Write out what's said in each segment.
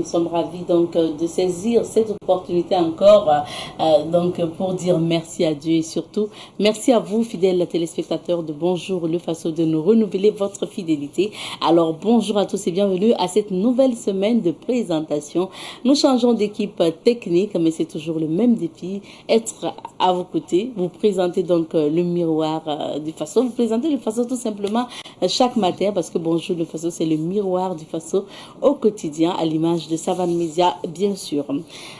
Nous sommes ravis donc de saisir cette opportunité encore donc pour dire merci à Dieu et surtout merci à vous fidèles téléspectateurs de Bonjour le Faso de nous renouveler votre fidélité. Alors bonjour à tous et bienvenue à cette nouvelle semaine de présentation. Nous changeons d'équipe technique mais c'est toujours le même défi, être à vos côtés. Vous présentez donc le miroir du Faso. Vous présentez le Faso tout simplement chaque matin parce que Bonjour le Faso c'est le miroir du Faso au quotidien à l'image de Savane Média, bien sûr.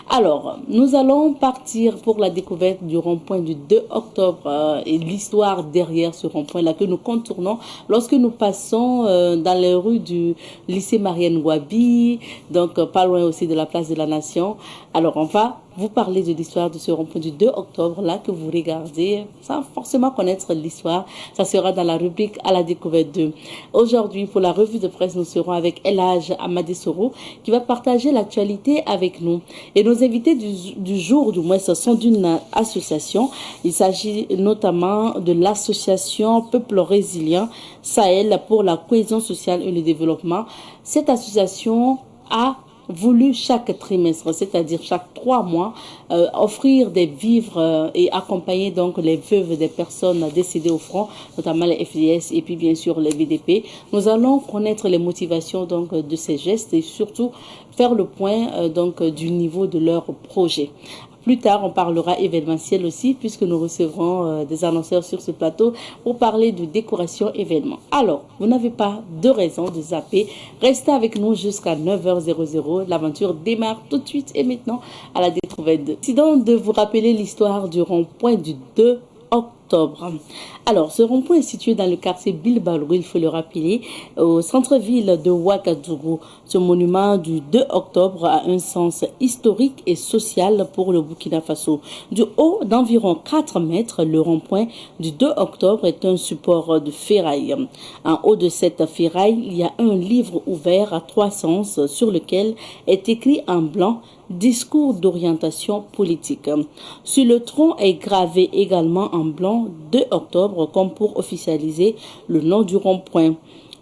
Alors, nous allons partir pour la découverte du rond-point du 2 octobre et l'histoire derrière ce rond-point-là que nous contournons lorsque nous passons dans les rues du lycée Marianne Gouabi, donc pas loin aussi de la place de la Nation. Alors, on va vous parler de l'histoire de ce rond-point du 2 octobre, là, que vous regardez, sans forcément connaître l'histoire. Ça sera dans la rubrique à la découverte 2. Aujourd'hui, pour la revue de presse, nous serons avec Elhadj Amadé Soro, qui va partager l'actualité avec nous. Et nos invités du jour, du moins, ce sont d'une association. Il s'agit notamment de l'association Peuple Résilient Sahel pour la cohésion sociale et le développement. Cette association a voulu chaque trimestre, c'est-à-dire chaque 3 mois, offrir des vivres et accompagner donc les veuves des personnes décédées au front, notamment les FDS et puis bien sûr les VDP. Nous allons connaître les motivations donc de ces gestes et surtout faire le point donc du niveau de leur projet. Plus tard, on parlera événementiel aussi, puisque nous recevrons des annonceurs sur ce plateau pour parler de décoration événement. Alors, vous n'avez pas de raison de zapper. Restez avec nous jusqu'à 9h00. L'aventure démarre tout de suite et maintenant à la découverte. Décidons de vous rappeler l'histoire du rond-point du 2 octobre. Alors, ce rond-point est situé dans le quartier Bilbalou, il faut le rappeler, au centre-ville de Ouagadougou. Ce monument du 2 octobre a un sens historique et social pour le Burkina Faso. Du haut d'environ 4 mètres, le rond-point du 2 octobre est un support de ferraille. En haut de cette ferraille, il y a un livre ouvert à 3 sens sur lequel est écrit en blanc discours d'orientation politique. Sur le tronc est gravé également en blanc 2 octobre comme pour officialiser le nom du rond-point.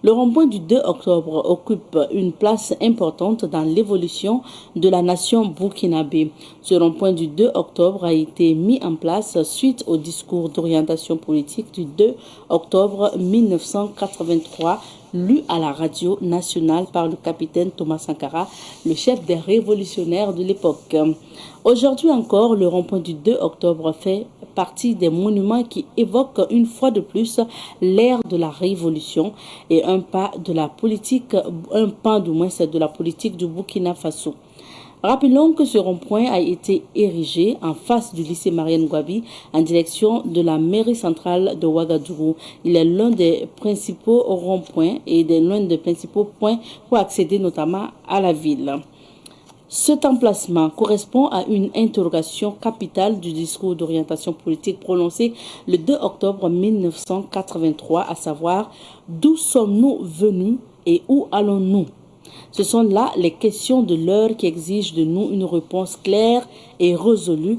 Le rond-point du 2 octobre occupe une place importante dans l'évolution de la nation burkinabé. Ce rond-point du 2 octobre a été mis en place suite au discours d'orientation politique du 2 octobre 1983 lu à la radio nationale par le capitaine Thomas Sankara, le chef des révolutionnaires de l'époque. Aujourd'hui encore, le rond-point du 2 octobre fait partie des monuments qui évoquent une fois de plus l'ère de la révolution et un pan de la politique du Burkina Faso. Rappelons que ce rond-point a été érigé en face du lycée Marianne Gouabi en direction de la mairie centrale de Ouagadougou. Il est l'un des principaux ronds-points et l'un des principaux points pour accéder notamment à la ville. Cet emplacement correspond à une interrogation capitale du discours d'orientation politique prononcé le 2 octobre 1983, à savoir d'où sommes-nous venus et où allons-nous? Ce sont là les questions de l'heure qui exigent de nous une réponse claire et résolue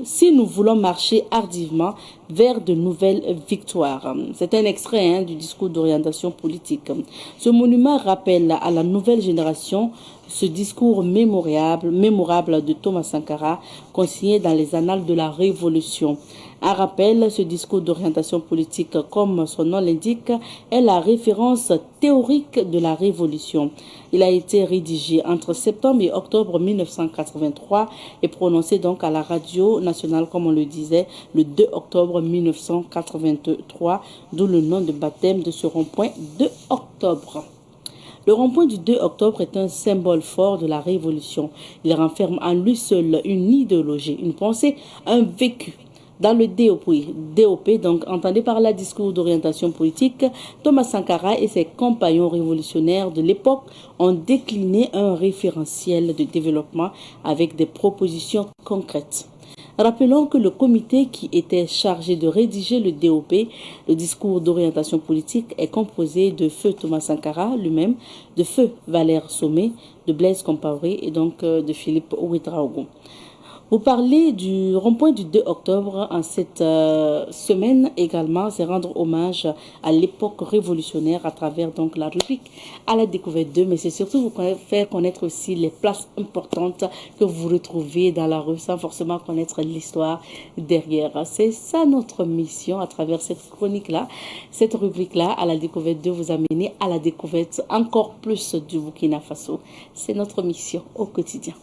si nous voulons marcher hardiment vers de nouvelles victoires. C'est un extrait du discours d'orientation politique. Ce monument rappelle à la nouvelle génération ce discours mémorable de Thomas Sankara, consigné dans les annales de la Révolution. Un rappel, ce discours d'orientation politique, comme son nom l'indique, est la référence théorique de la Révolution. Il a été rédigé entre septembre et octobre 1983 et prononcé donc à la radio nationale, comme on le disait, le 2 octobre 1983, d'où le nom de baptême de ce rond-point 2 octobre. Le rond-point du 2 octobre est un symbole fort de la Révolution. Il renferme en lui seul une idéologie, une pensée, un vécu. Dans le DOP, donc entendez par là discours d'orientation politique, Thomas Sankara et ses compagnons révolutionnaires de l'époque ont décliné un référentiel de développement avec des propositions concrètes. Rappelons que le comité qui était chargé de rédiger le DOP, le discours d'orientation politique, est composé de feu Thomas Sankara lui-même, de feu Valère Sommet, de Blaise Compaoré et donc de Philippe Ouédraogo. Vous parlez du rond-point du 2 octobre en cette semaine également, c'est rendre hommage à l'époque révolutionnaire à travers donc la rubrique à la découverte d'eux, mais c'est surtout vous faire connaître aussi les places importantes que vous retrouvez dans la rue sans forcément connaître l'histoire derrière. C'est ça notre mission à travers cette chronique-là, cette rubrique-là à la découverte d'eux, vous amener à la découverte encore plus du Burkina Faso. C'est notre mission au quotidien.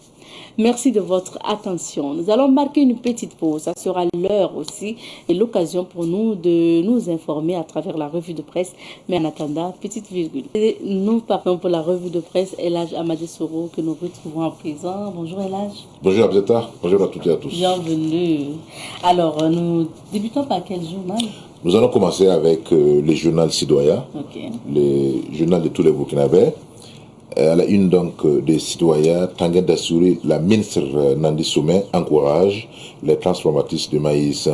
Merci de votre attention. Nous allons marquer une petite pause. Ça sera l'heure aussi et l'occasion pour nous de nous informer à travers la revue de presse. Mais en attendant, petite virgule. Et nous partons pour la revue de presse. Elhadj Amadé Soro que nous retrouvons en présent. Bonjour Elhadj. Bonjour Abzeta. Bonjour à toutes et à tous. Bienvenue. Alors, nous débutons par quel journal? Nous allons commencer avec le journal Citoyen, le journal de tous les Burkinabés. À la une donc des citoyens, Tanguy Dassouri, la ministre Nandi Soumet encourage les transformatistes de maïs.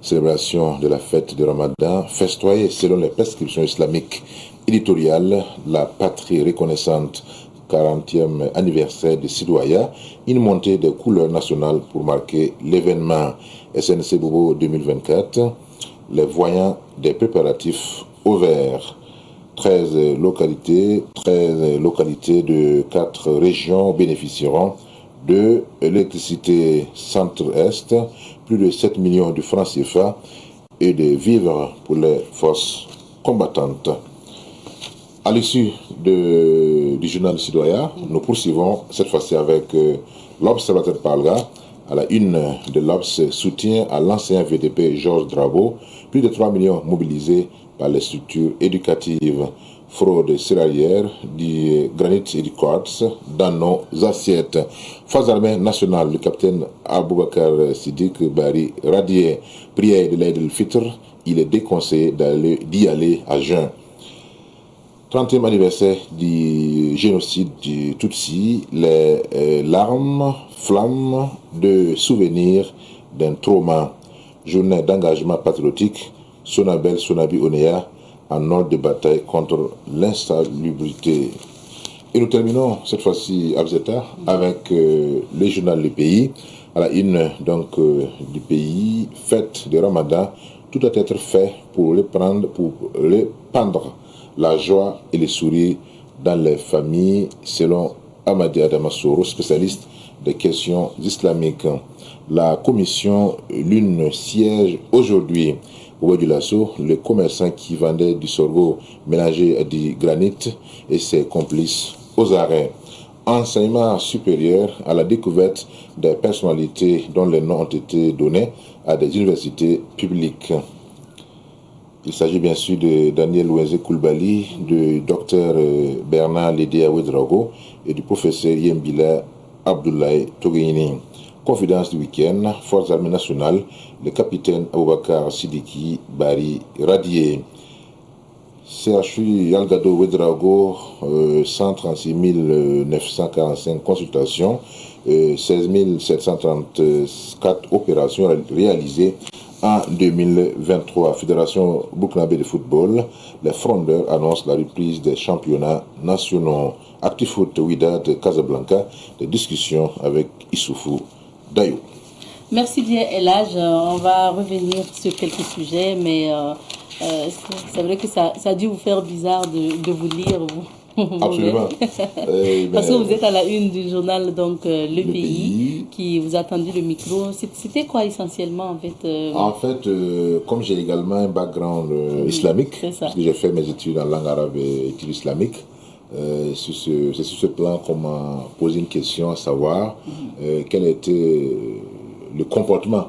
Célébration de la fête de Ramadan, festoyée selon les prescriptions islamiques éditoriales, la patrie reconnaissante, 40e anniversaire des citoyens, une montée des couleurs nationales pour marquer l'événement SNC Bobo 2024, les voyants des préparatifs au vert. 13 localités de 4 régions bénéficieront de l'électricité centre-est, plus de 7 millions de francs CFA et de vivres pour les forces combattantes. À l'issue du journal citoyen, nous poursuivons cette fois-ci avec l'Observateur Palga. À la une de l'Obs, soutien à l'ancien VDP Georges Drabeau, plus de 3 millions mobilisés par les structures éducatives. Fraude céréalière du granit et du quartz dans nos assiettes. Forces armées nationales, le capitaine Aboubakar Siddiq Bari radié, prière de l'Aïd el-Fitr, il est déconseillé d'y aller à jeun. 30e anniversaire du génocide du Tutsi, les larmes, flammes de souvenirs d'un trauma. Journée d'engagement patriotique, Sonabel Sonabi Onea, en ordre de bataille contre l'insalubrité. Et nous terminons cette fois-ci, Abzeta, avec le journal Le Pays. À la une donc, du pays, fête de Ramadan, tout doit être fait pour répandre la joie et les sourires dans les familles, selon Amadi Adamassoro, spécialiste des questions islamiques. La commission Lune siège aujourd'hui. Au du Lasso, le commerçant qui vendait du sorgho mélangé à du granit et ses complices aux arrêts. Enseignement supérieur à la découverte des personnalités dont les noms ont été donnés à des universités publiques. Il s'agit bien sûr de Daniel Ouenzé Koulibaly, du docteur Bernard Lédé Ouedraogo et du professeur Yembila Abdoulaye Toguini. Confidence du week-end, Forces armées nationales, le capitaine Aboubakar Sidiki Bari radié. CHU Yalgado Ouedraogo, 136 945 consultations, 16 734 opérations réalisées en 2023. Fédération Burkinabé de football, les frondeurs annoncent la reprise des championnats nationaux. ActiFoot Ouida de Casablanca, des discussions avec Issoufou Dayo. Merci bien Elhadj. On va revenir sur quelques sujets, mais c'est vrai que ça a dû vous faire bizarre de vous lire. Absolument. Parce que vous êtes à la une du journal donc le pays qui vous a tendu le micro. C'était quoi essentiellement en fait En fait, comme j'ai également un background islamique, parce que j'ai fait mes études en langue arabe et études islamiques, c'est sur ce plan qu'on m'a posé une question, à savoir quel était le comportement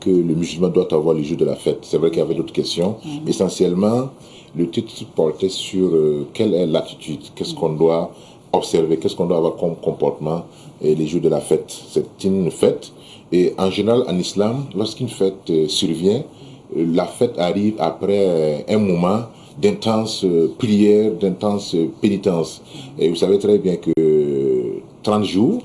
que le musulman doit avoir le jour de la fête. C'est vrai qu'il y avait d'autres questions. Essentiellement, le titre portait sur quelle est l'attitude, qu'est-ce qu'on doit observer, qu'est-ce qu'on doit avoir comme comportement les jours de la fête. C'est une fête et en général en islam, lorsqu'une fête survient, la fête arrive après un moment d'intense prière, d'intense pénitence. Et vous savez très bien que 30 jours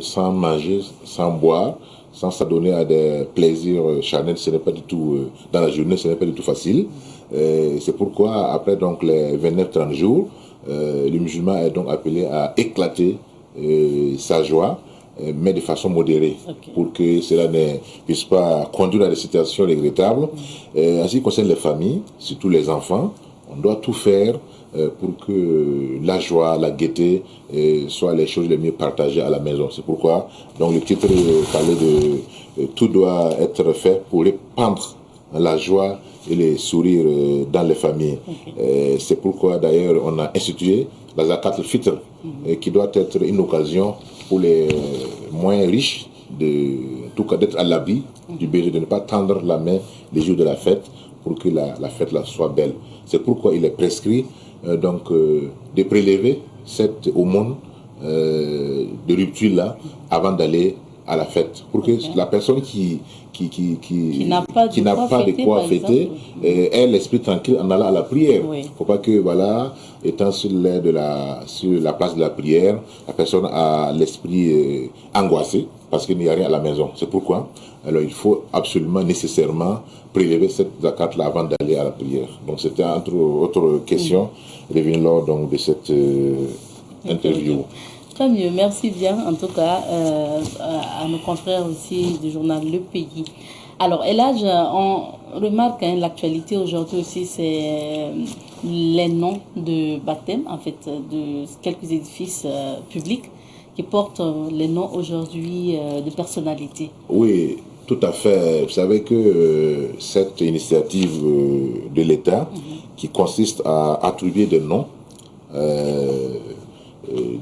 sans manger, sans boire, sans s'adonner à des plaisirs charnels, ce n'est pas du tout, dans la journée, ce n'est pas du tout facile. C'est pourquoi, après donc les 29-30 jours, le musulman est donc appelé à éclater sa joie mais de façon modérée, pour que cela ne puisse pas conduire à des situations regrettables. En ce qui concerne les familles, surtout les enfants, on doit tout faire pour que la joie, la gaieté soient les choses les mieux partagées à la maison. C'est pourquoi donc, le titre parlait de tout doit être fait pour répandre la joie et les sourires dans les familles. C'est pourquoi d'ailleurs on a institué la Zakat al-Fitr, qui doit être une occasion pour les moins riches d'être à l'abri du besoin, de ne pas tendre la main les jours de la fête pour que la fête là soit belle. C'est pourquoi il est prescrit de prélever cette aumône de rupture là avant d'aller à la fête, pour que la personne qui n'a pas de quoi fêter ait l'esprit tranquille en allant à la prière. Il ne faut pas que, étant sur la place de la prière, la personne a l'esprit angoissé parce qu'il n'y a rien à la maison. C'est pourquoi alors il faut absolument, nécessairement prélever cette zakat-là avant d'aller à la prière. Donc c'était entre autres questions revenues lors donc, de cette interview. Très mieux, merci bien en tout cas à nos confrères aussi du journal Le Pays. Alors Elhadj, on remarque l'actualité aujourd'hui aussi, c'est les noms de baptême en fait de quelques édifices publics qui portent les noms aujourd'hui de personnalités. Oui, tout à fait. Vous savez que cette initiative de l'État qui consiste à attribuer des noms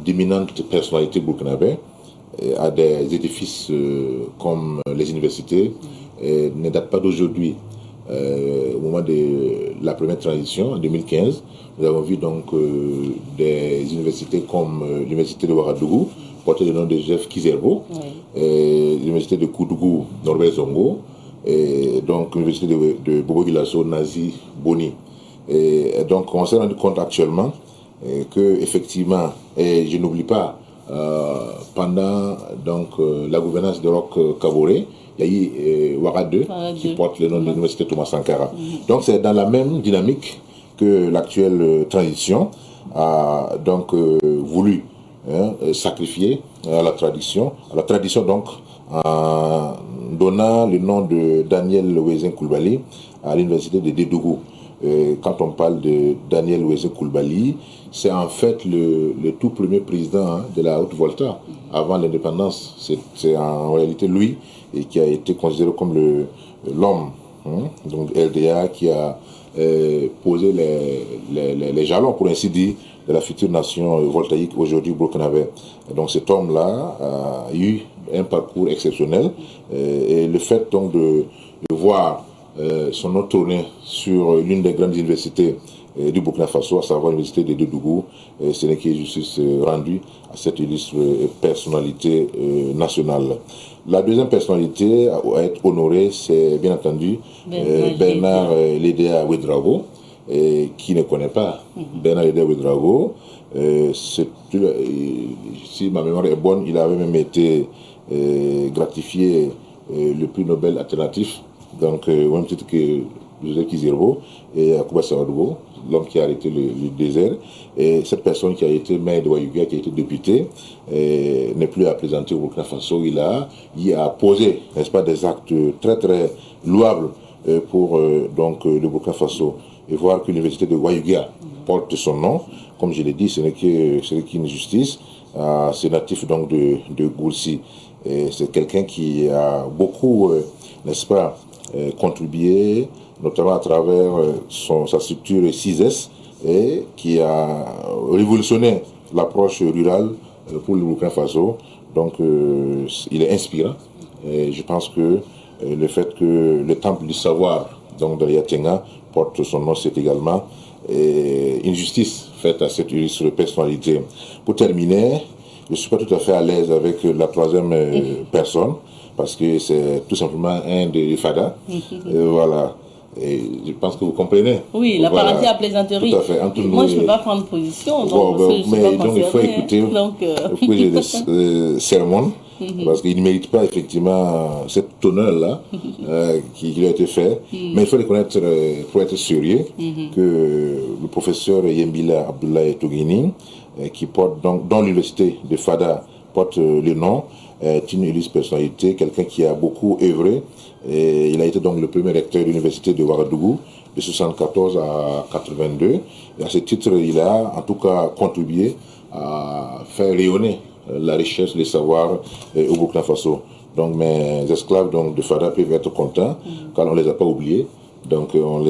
d'éminentes personnalités burkinabées à des édifices comme les universités ne date pas d'aujourd'hui. Au moment de la première transition, en 2015, nous avons vu donc des universités comme l'université de Ouagadougou, portée le nom de Jeff Kizerbo, l'université de Koudougou, Norbert Zongo, et donc l'université de Bobo-Guilasso, Nazi Boni. Et donc on s'est rendu compte actuellement que effectivement, et je n'oublie pas, pendant donc la gouvernance de Roch Kaboré, il y a eu Ouaga 2 qui porte le nom de l'université Thomas Sankara. Donc c'est dans la même dynamique que l'actuelle transition a donc voulu sacrifier à la tradition donc en donnant le nom de Daniel Wezin Coulibaly à l'université de Dédougou. Quand on parle de Daniel Wezin Coulibaly, c'est en fait le tout premier président de la Haute-Volta avant l'indépendance. C'est en réalité lui qui a été considéré comme l'homme, donc LDA, qui a posé les jalons, pour ainsi dire, de la future nation voltaïque aujourd'hui burkinabé. Donc cet homme-là a eu un parcours exceptionnel et le fait donc de voir son nom tourner sur l'une des grandes universités du Burkina Faso, à savoir l'université de Dédougou, ce n'est que justice rendue à cette illustre personnalité nationale. La deuxième personnalité à être honorée, c'est bien entendu Bernard Lédéa Ouédraogo, qui ne connaît pas Bernard Lédéa Ouédraogo. Si ma mémoire est bonne, il avait même été gratifié le prix Nobel alternatif, donc au même titre que Joseph Kizerbo et Akuba Sawadougou, l'homme qui a arrêté le désert. Et cette personne qui a été maire de Ouayouga, qui a été député, n'est plus à présenter au Burkina Faso. Il a posé, n'est-ce pas, des actes très très louables pour donc le Burkina Faso. Et voir que l'université de Ouayouga porte son nom, comme je l'ai dit, ce n'est qu'une justice. C'est natif donc de Goulsi. C'est quelqu'un qui a beaucoup, n'est-ce pas, contribué, notamment à travers sa structure 6S, et qui a révolutionné l'approche rurale pour le Burkina Faso. Donc il est inspirant. Et je pense que le fait que le temple du savoir, donc de Yatenga, porte son nom, c'est également une justice faite à cette illustre personnalité. Pour terminer, je ne suis pas tout à fait à l'aise avec la troisième personne, parce que c'est tout simplement un des FADA. Voilà. Et je pense que vous comprenez. Oui, la parenté à plaisanterie. Tout à fait. Moi, je ne peux pas prendre position. Donc, il faut écouter. Il faut que je les sermonne, parce qu'il ne mérite pas effectivement cette honneur-là qui lui a été fait. Mais il faut reconnaître, pour être sérieux, que le professeur Yembila Abdoulaye Tougini, qui porte donc dans l'université de Fada porte le nom est une illustre personnalité, quelqu'un qui a beaucoup œuvré. Et il a été donc le premier recteur de l'université de Ouagadougou de 1974 à 82. Et à ce titre, il a en tout cas contribué à faire rayonner la richesse, les savoirs au Burkina Faso. Donc mes esclaves donc, de Fada peuvent être contents car on ne les a pas oubliés. Donc on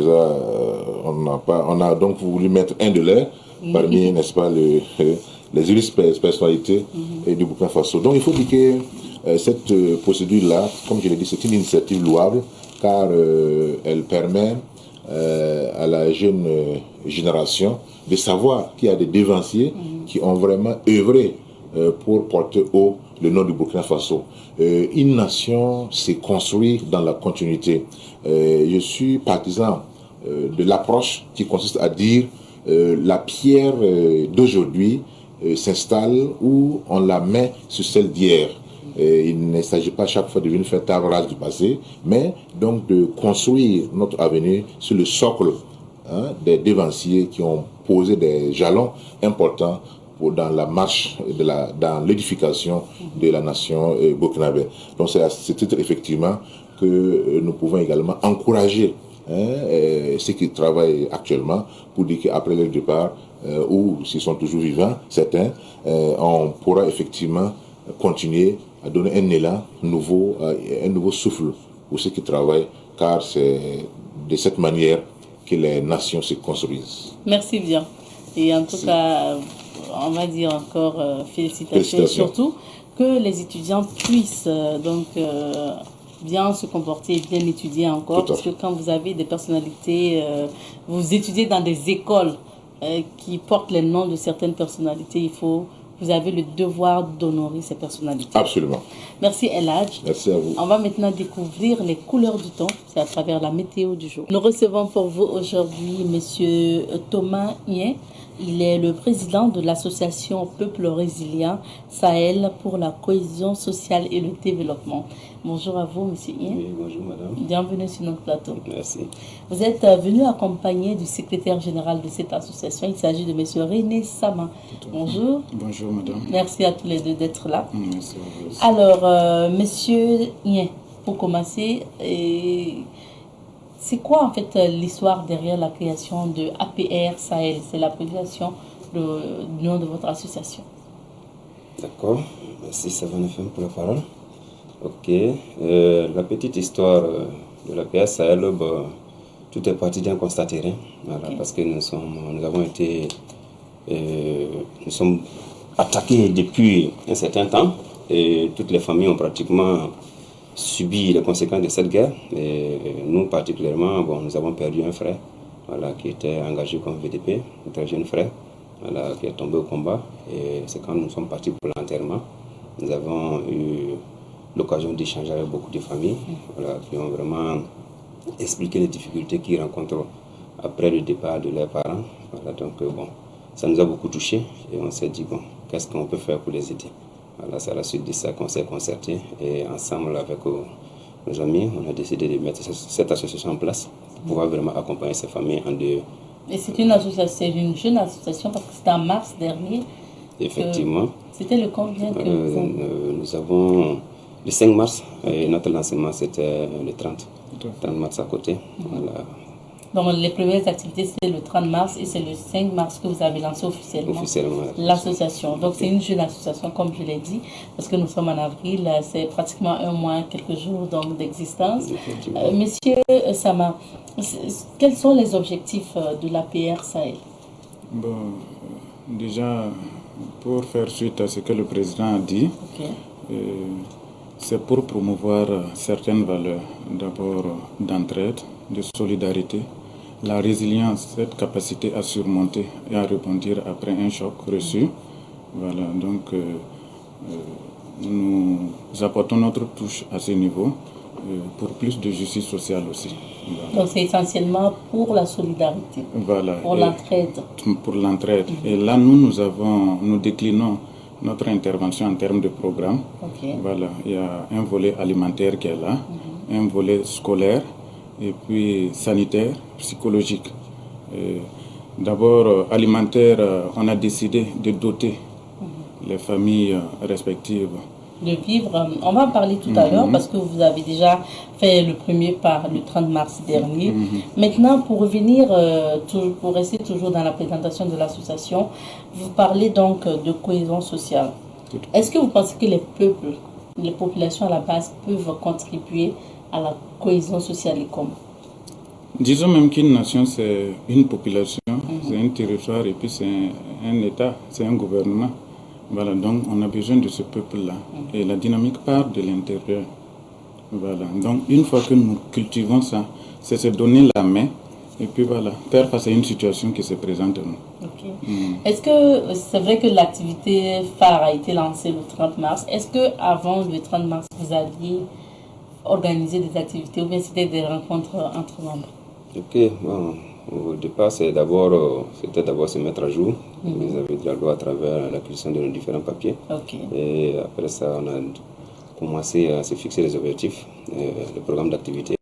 a donc voulu mettre un de leurs parmi, n'est-ce pas, les illustres personnalités du Burkina Faso. Donc il faut dire que cette procédure-là, comme je l'ai dit, c'est une initiative louable car elle permet à la jeune génération de savoir qu'il y a des devanciers qui ont vraiment œuvré pour porter haut le nom du Burkina Faso. Une nation s'est construite dans la continuité. Je suis partisan de l'approche qui consiste à dire la pierre d'aujourd'hui s'installe où on la met sur celle d'hier. Il ne s'agit pas chaque fois de venir faire table rase du passé, mais donc de construire notre avenir sur le socle des devanciers qui ont posé des jalons importants dans la marche, dans l'édification de la nation burkinabé. Donc c'est à ce titre effectivement que nous pouvons également encourager ceux qui travaillent actuellement pour dire qu'après leur départ, ou s'ils sont toujours vivants, certains, on pourra effectivement continuer à donner un élan nouveau, un nouveau souffle pour ceux qui travaillent, car c'est de cette manière que les nations se construisent. Merci bien. Et en tout cas, on va dire encore félicitations. Et surtout que les étudiants puissent bien se comporter et bien étudier encore. Parce que quand vous avez des personnalités, vous étudiez dans des écoles qui portent les noms de certaines personnalités, vous avez le devoir d'honorer ces personnalités. Absolument. Merci El Hadj. Merci à vous. On va maintenant découvrir les couleurs du temps. C'est à travers la météo du jour. Nous recevons pour vous aujourd'hui M. Thomas Ien. Il est le président de l'association Peuple Résilient Sahel pour la cohésion sociale et le développement. Bonjour à vous, M. Ien. Oui, bonjour, madame. Bienvenue sur notre plateau. Merci. Vous êtes venu accompagné du secrétaire général de cette association. Il s'agit de M. René Sama. Bonjour. Bonjour, madame. Merci à tous les deux d'être là. Merci à vous aussi. Alors, M. Ien, pour commencer, c'est quoi en fait l'histoire derrière la création de APR Sahel? C'est l'abréviation du nom de votre association. D'accord. Merci, Savane FM pour la parole. Ok. La petite histoire de l'APR Sahel, tout est parti d'un constat terrain. Voilà, okay. Parce que nous sommes attaqués depuis un certain temps et toutes les familles ont pratiquement subi les conséquences de cette guerre. Et nous particulièrement, nous avons perdu un frère qui était engagé comme VDP, un très jeune frère qui est tombé au combat. Et c'est quand nous sommes partis pour l'enterrement. Nous avons eu l'occasion d'échanger avec beaucoup de familles qui ont vraiment expliqué les difficultés qu'ils rencontrent après le départ de leurs parents. Donc ça nous a beaucoup touchés et on s'est dit qu'est-ce qu'on peut faire pour les aider. C'est à la suite de ça qu'on s'est concerté et ensemble avec nos amis, on a décidé de mettre cette association en place pour pouvoir vraiment accompagner ces familles en deux. Et c'est une jeune association parce que c'était en mars dernier. Effectivement. C'était le combien que nous avons le 5 mars et notre lancement c'était le 30 mars à côté. Donc les premières activités c'est le 30 mars et c'est le 5 mars que vous avez lancé officiellement l'association. Donc c'est une jeune association comme je l'ai dit parce que nous sommes en avril, c'est pratiquement un mois, quelques jours d'existence. Monsieur Sama, quels sont les objectifs de l'APR Sahel? Déjà pour faire suite à ce que le président a dit, c'est pour promouvoir certaines valeurs, d'abord d'entraide, de solidarité, la résilience, cette capacité à surmonter et à rebondir après un choc reçu. Voilà, donc nous apportons notre touche à ce niveau pour plus de justice sociale aussi. Voilà. Donc c'est essentiellement pour la solidarité, pour l'entraide. Pour l'entraide. Et là, nous déclinons notre intervention en termes de programme. Voilà, il y a un volet alimentaire qui est là, un volet scolaire, et puis sanitaire, psychologique. D'abord, alimentaire, on a décidé de doter les familles respectives. De vivre. On va en parler tout à l'heure parce que vous avez déjà fait le premier pas le 30 mars dernier. Maintenant, pour revenir, pour rester toujours dans la présentation de l'association, vous parlez donc de cohésion sociale. Est-ce que vous pensez que les peuples, les populations à la base peuvent contribuer à la cohésion sociale et comment? Disons même qu'une nation, c'est une population, c'est un territoire et puis c'est un État, c'est un gouvernement. Voilà, donc on a besoin de ce peuple-là. Et la dynamique part de l'intérieur. Voilà, donc une fois que nous cultivons ça, c'est se donner la main et puis voilà, faire face à une situation qui se présente à nous. Est-ce que c'est vrai que l'activité phare a été lancée le 30 mars? Est-ce qu'avant le 30 mars, vous aviez organisé des activités ou bien c'était des rencontres entre membres? Ok, bon. Au départ, c'était d'abord se mettre à jour. Vous avez déjà le à travers l'acquisition de nos différents papiers. Et après ça, on a commencé à se fixer des objectifs, le programme d'activité.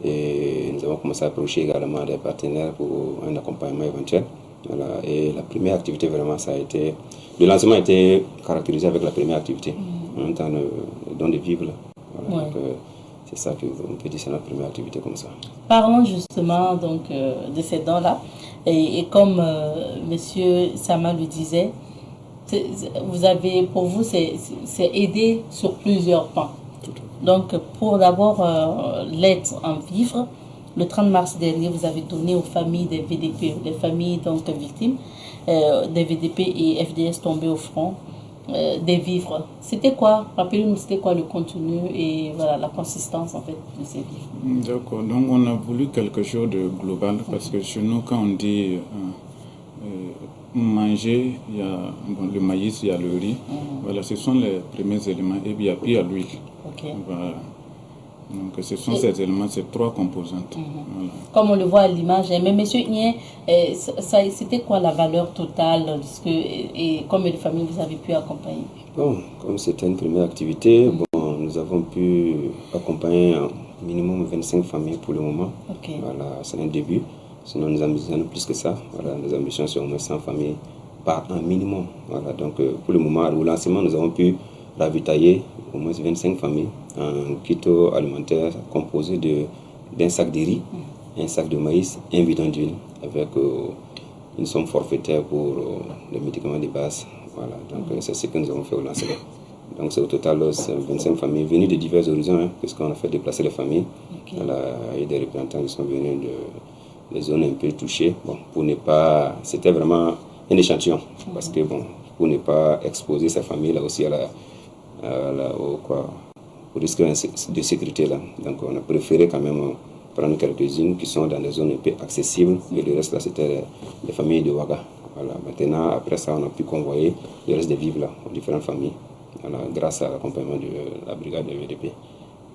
Et nous avons commencé à approcher également des partenaires pour un accompagnement éventuel. Voilà. Et la première activité, vraiment, ça a été... Le lancement a été caractérisé avec la première activité, en même temps le don de vivre. Voilà. Donc, c'est ça qu'on peut dire, c'est notre première activité comme ça. Parlons justement donc, de ces dons-là. Et comme Monsieur Sama le disait, pour vous, c'est aider sur plusieurs plans. Donc, pour d'abord l'aide en vivre, le 30 mars dernier, vous avez donné aux familles des VDP, les familles donc victimes des VDP et FDS tombés au front, des vivres. C'était quoi? Rappelez-nous, c'était quoi le contenu et voilà la consistance en fait de ces vivres. D'accord. Donc on a voulu quelque chose de global parce que chez nous, quand on dit manger, il y a le maïs, il y a le riz. Voilà, ce sont les premiers éléments et puis il y a l'huile. Voilà. Donc ce sont ces éléments, ces trois composantes. Voilà. Comme on le voit à l'image, mais Monsieur Ien, c'était quoi la valeur totale et combien de familles vous avez pu accompagner? Bon, comme c'était une première activité, nous avons pu accompagner un minimum 25 familles pour le moment. Voilà, c'est un début. Sinon, nous ambitionnons plus que ça. Voilà, nos ambitions sont au moins 100 familles par un minimum. Voilà, donc pour le moment, au lancement, nous avons pu ravitailler au moins 25 familles en kit alimentaire composé d'un sac de riz, un sac de maïs, un bidon d'huile avec une somme forfaitaire pour les médicaments de base. Voilà, donc c'est ce que nous avons fait au lancement. Donc c'est au total 25 familles venues de divers horizons, puisqu'on a fait déplacer les familles. Voilà, il y a des représentants qui sont venus des zones un peu touchées. Bon, pour ne pas, c'était vraiment un échantillon, parce que pour ne pas exposer ces familles là aussi au risque de sécurité là. Donc on a préféré quand même prendre quelques-unes qui sont dans des zones un peu accessibles, et le reste là c'était les familles de Ouaga. Voilà. Maintenant, après ça, on a pu convoyer le reste des vivres là, aux différentes familles, voilà, grâce à l'accompagnement de la brigade de VDP.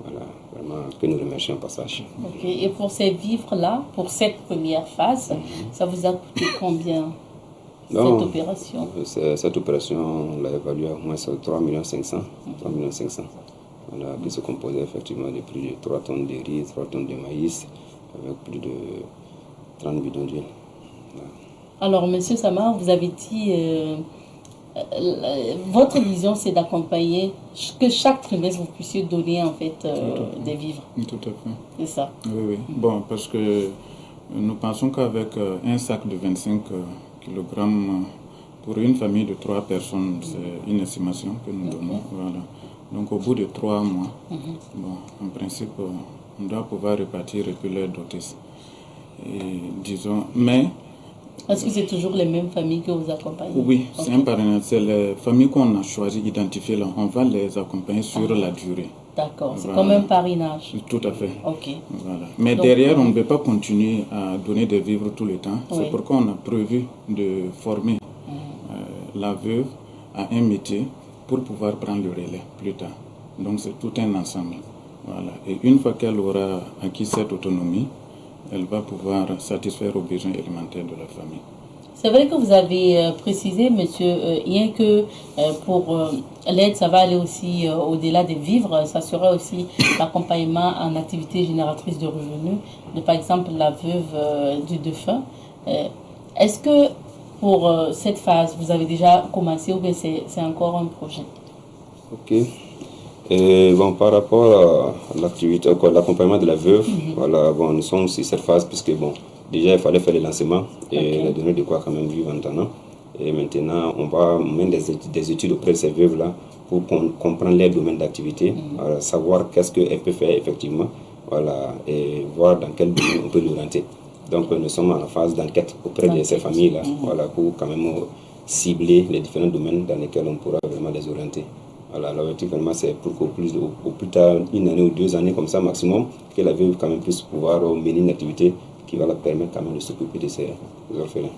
Voilà, vraiment que nous remercions au passage. Et pour ces vivres-là, pour cette première phase, ça vous a coûté combien cette opération? Cette opération, on l'a évaluée à moins 3 500 000. Voilà, qui se composait effectivement de plus de 3 tonnes de riz, 3 tonnes de maïs, avec plus de 30 bidons d'huile. Voilà. Alors, Monsieur Sama, vous avez dit, votre vision, c'est d'accompagner, que chaque trimestre, vous puissiez donner en fait des vivres. Tout à fait. C'est ça. Oui. Bon, parce que nous pensons qu'avec un sac de 25 kg pour une famille de 3 personnes, c'est une estimation que nous donnons. Voilà. Donc, au bout de 3 mois, en principe, on doit pouvoir repartir et puis leur doter. Et disons, mais... Est-ce que c'est toujours les mêmes familles que vous accompagnez? Oui, c'est un partenaire. C'est les familles qu'on a choisi d'identifier là. On va les accompagner sur la durée. D'accord, c'est comme un parrainage. Tout à fait. Voilà. Mais donc, derrière, on ne peut pas continuer à donner des vivres tout le temps. C'est pourquoi on a prévu de former la veuve à un métier pour pouvoir prendre le relais plus tard. Donc c'est tout un ensemble. Voilà. Et une fois qu'elle aura acquis cette autonomie, elle va pouvoir satisfaire aux besoins alimentaires de la famille. C'est vrai que vous avez précisé, monsieur Ien, que pour l'aide, ça va aller aussi au-delà des vivres. Ça sera aussi l'accompagnement en activité génératrice de revenus, de par exemple la veuve du défunt. Est-ce que pour cette phase? Vous avez déjà commencé ou bien c'est encore un projet? Ok. Et bon, par rapport à l'activité, l'accompagnement de la veuve, voilà, bon, nous sommes sur cette phase puisque bon, déjà il fallait faire le lancement et la donner de quoi quand même vivre maintenant. Et maintenant, on va mener des études auprès de ces veuves-là pour comprendre les domaines d'activité, savoir qu'est-ce qu'elles peuvent faire effectivement, voilà, et voir dans quel domaine on peut l'orienter. Donc nous sommes en phase d'enquête auprès de ces familles-là, voilà, pour quand même cibler les différents domaines dans lesquels on pourra vraiment les orienter. Voilà, l'objectif vraiment c'est pour qu'au plus tard, 1 année ou 2 années comme ça maximum, que la veuve quand même puisse pouvoir mener une activité qui va la permettre quand même de s'occuper de ces orphelins.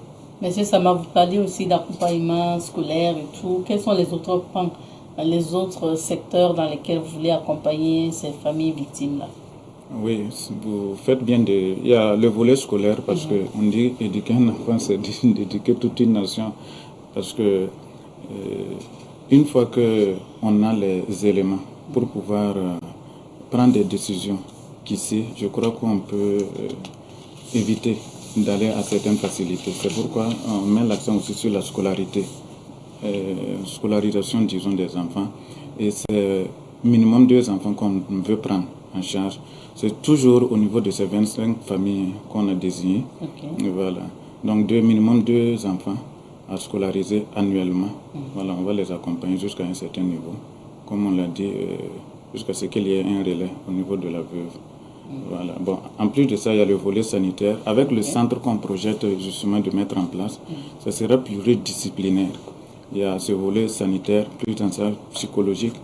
Monsieur Sama, vous parlez aussi d'accompagnement scolaire et tout. Quels sont les autres pans, les autres secteurs dans lesquels vous voulez accompagner ces familles victimes-là? Oui, vous faites bien de... Il y a le volet scolaire parce qu'on dit éduquer un enfant, c'est d'éduquer toute une nation. Parce que une fois qu'on a les éléments pour pouvoir prendre des décisions qu'ici, je crois qu'on peut éviter d'aller à certaines facilités. C'est pourquoi on met l'accent aussi sur la scolarité, scolarisation, disons, des enfants. Et c'est minimum 2 enfants qu'on veut prendre en charge. C'est toujours au niveau de ces 25 familles qu'on a désignées. Voilà. Donc minimum 2 enfants à scolariser annuellement. Voilà, on va les accompagner jusqu'à un certain niveau. Comme on l'a dit, jusqu'à ce qu'il y ait un relais au niveau de la veuve. Voilà. Bon, en plus de ça, il y a le volet sanitaire. Avec le centre qu'on projette justement de mettre en place, ça sera pluridisciplinaire. Il y a ce volet sanitaire, plus dans ça psychologique,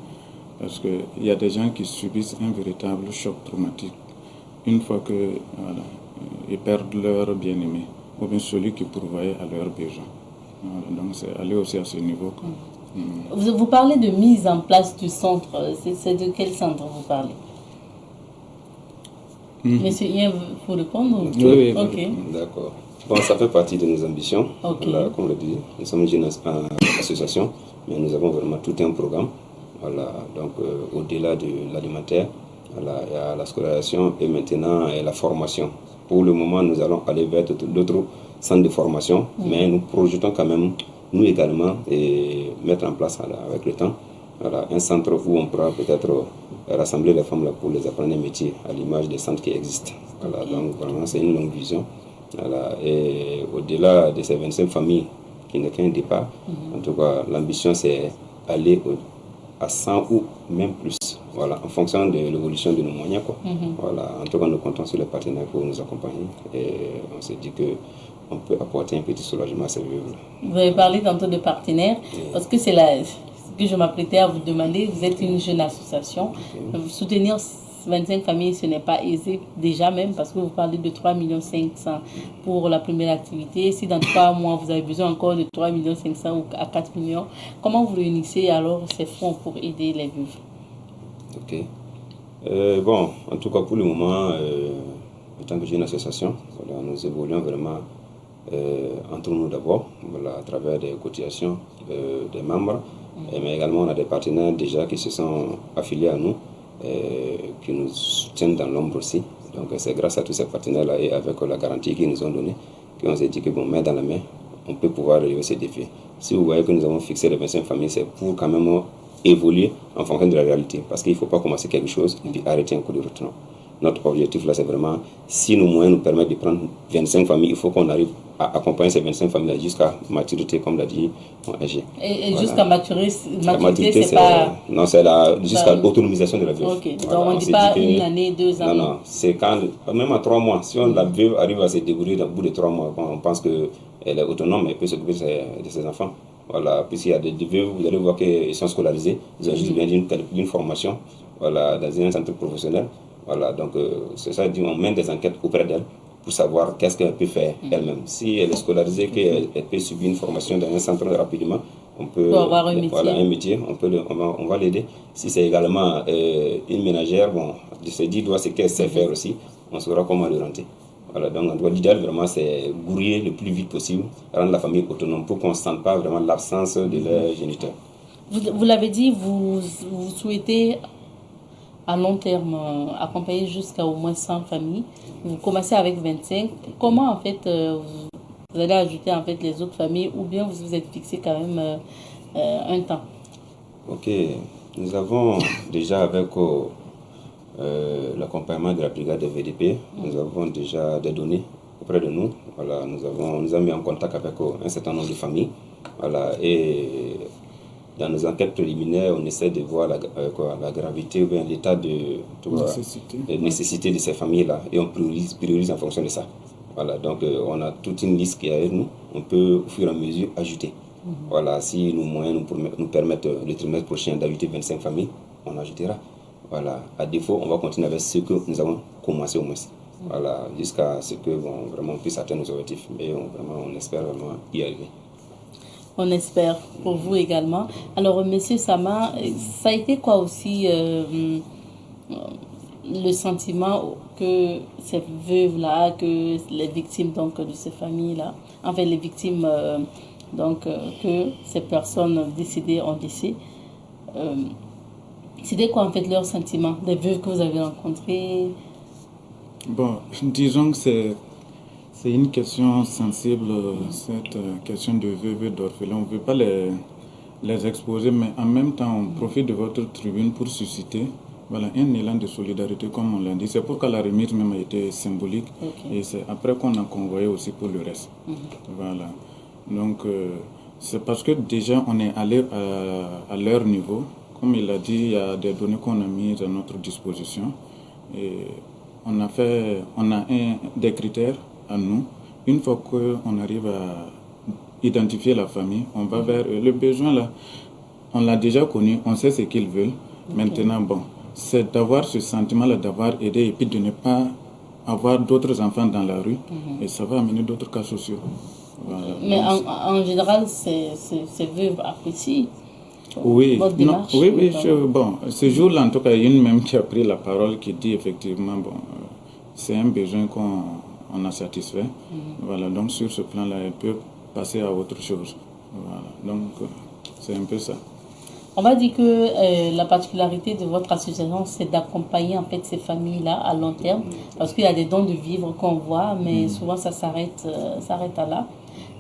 parce qu'il y a des gens qui subissent un véritable choc traumatique une fois que voilà, ils perdent leur bien-aimé, ou bien celui qui pourvoyait à leurs besoins. Voilà, donc c'est aller aussi à ce niveau. Vous parlez de mise en place du centre. C'est de quel centre vous parlez? Monsieur Ien, il faut répondre? Oui. D'accord. Bon, ça fait partie de nos ambitions. Voilà, comme on l'a dit, nous sommes une jeune association, mais nous avons vraiment tout un programme. Voilà, donc au-delà de l'alimentaire, voilà, il y a la scolarisation et maintenant la formation. Pour le moment, nous allons aller vers d'autres centres de formation, mais nous projetons quand même, nous également, mettre en place avec le temps, voilà, un centre où on pourra peut-être rassembler les femmes là pour les apprendre un métier à l'image des centres qui existent. Voilà, donc vraiment c'est une longue vision. Voilà, et au-delà de ces 25 familles qui n'est qu'un départ, en tout cas l'ambition c'est aller à 100 ou même plus, voilà, en fonction de l'évolution de nos moyens, quoi. Voilà, en tout cas nous comptons sur les partenaires pour nous accompagner et on s'est dit que on peut apporter un petit soulagement à ces veuves. Vous avez parlé tantôt de partenaires, parce que c'est là que je m'apprêtais à vous demander. Vous êtes une jeune association. Soutenir 25 familles, ce n'est pas aisé déjà même, parce que vous parlez de 3,5 millions pour la première activité. Si dans 3 mois, vous avez besoin encore de 3,5 millions ou à 4 millions, comment vous réunissez alors ces fonds pour aider les veuves? Ok. Bon, en tout cas pour le moment, en tant que jeune association, voilà, nous évoluons vraiment entre nous d'abord, voilà, à travers des cotisations des membres, mais également on a des partenaires déjà qui se sont affiliés à nous, qui nous soutiennent dans l'ombre aussi. Donc c'est grâce à tous ces partenaires-là et avec la garantie qu'ils nous ont donnée qu'on s'est dit que bon, main dans la main, on peut pouvoir relever ces défis. Si vous voyez que nous avons fixé les 25 familles, c'est pour quand même évoluer en fonction de la réalité. Parce qu'il ne faut pas commencer quelque chose et puis arrêter un coup de route. Notre objectif là, c'est vraiment, si nos moyens nous permettent de prendre 25 familles, il faut qu'on arrive à accompagner ces 25 familles jusqu'à maturité, comme l'a dit mon AG. Et voilà. Jusqu'à maturité, c'est pas... Non, c'est jusqu'à l'autonomisation de la veuve. Ok, voilà, donc on ne dit pas 1 année, 2 ans. Non, c'est quand, même à 3 mois, si la veuve arrive à se débrouiller au bout de 3 mois, on pense qu'elle est autonome, elle peut s'occuper de ses enfants. Voilà, puisqu'il y a des veuves, vous allez voir qu'ils sont scolarisés, ils ont juste besoin d'une formation, voilà, dans un centre professionnel. Voilà, donc c'est ça, on mène des enquêtes auprès d'elle pour savoir qu'est-ce qu'elle peut faire elle-même. Si elle est scolarisée, qu'elle peut subir une formation dans un centre rapidement, on peut avoir un métier. Voilà, un métier, on va l'aider. Si c'est également une ménagère, bon, de se dire ce qu'elle sait faire aussi, on saura comment l'orienter. Voilà, donc l'idéal vraiment c'est grouiller le plus vite possible, rendre la famille autonome pour qu'on ne sente pas vraiment l'absence de leur géniteur. Vous l'avez dit, vous souhaitez à long terme accompagner jusqu'à au moins 100 familles. Vous commencez avec 25. Comment en fait vous vous allez ajouter en fait les autres familles ou bien vous vous êtes fixé quand même un temps? Ok, nous avons déjà avec l'accompagnement de la brigade de VDP, nous avons déjà des données auprès de nous. Voilà, nous avons mis en contact avec un certain nombre de familles. Voilà, et dans nos enquêtes préliminaires, on essaie de voir la gravité ou bien l'état de nécessité de ces familles-là, et on priorise en fonction de ça. Voilà, donc on a toute une liste qui est avec nous. On peut au fur et à mesure ajouter. Voilà, si nos moyens nous permettent le trimestre prochain d'ajouter 25 familles, on ajoutera. Voilà, à défaut, on va continuer avec ce que nous avons commencé au moins. Voilà, jusqu'à ce que vraiment on puisse atteindre nos objectifs. Mais on espère vraiment y arriver. On espère pour vous également. Alors, Monsieur Sama, ça a été quoi aussi le sentiment que ces veuves-là, que les victimes donc, de ces familles-là, enfin les victimes que ces personnes décédées ont laissé, c'était quoi en fait leur sentiment, les veuves que vous avez rencontrées? Bon, disons que c'est une question sensible, cette question de veuves et d'orphelins. On ne veut pas les exposer, mais en même temps, on profite de votre tribune pour susciter un élan de solidarité, comme on l'a dit. C'est pourquoi la remise même a été symbolique. Et c'est après qu'on a convoyé aussi pour le reste. Voilà. Donc, c'est parce que déjà, on est allé à leur niveau. Comme il a dit, il y a des données qu'on a mises à notre disposition. Et on a des critères à nous. Une fois qu'on arrive à identifier la famille, on va vers le besoin là. On l'a déjà connu, on sait ce qu'ils veulent. Maintenant, c'est d'avoir ce sentiment-là, d'avoir aidé et puis de ne pas avoir d'autres enfants dans la rue. Et ça va amener d'autres cas sociaux. Voilà. Mais en général, ces veuves apprécient. Oui, ce jour-là, en tout cas, il y a une même qui a pris la parole qui dit effectivement, c'est un besoin qu'on a satisfait. Voilà, donc sur ce plan-là, elle peut passer à autre chose. Voilà, donc c'est un peu ça. On va dire que la particularité de votre association, c'est d'accompagner en fait ces familles-là à long terme, parce qu'il y a des dons de vivre qu'on voit, mais souvent ça s'arrête à là.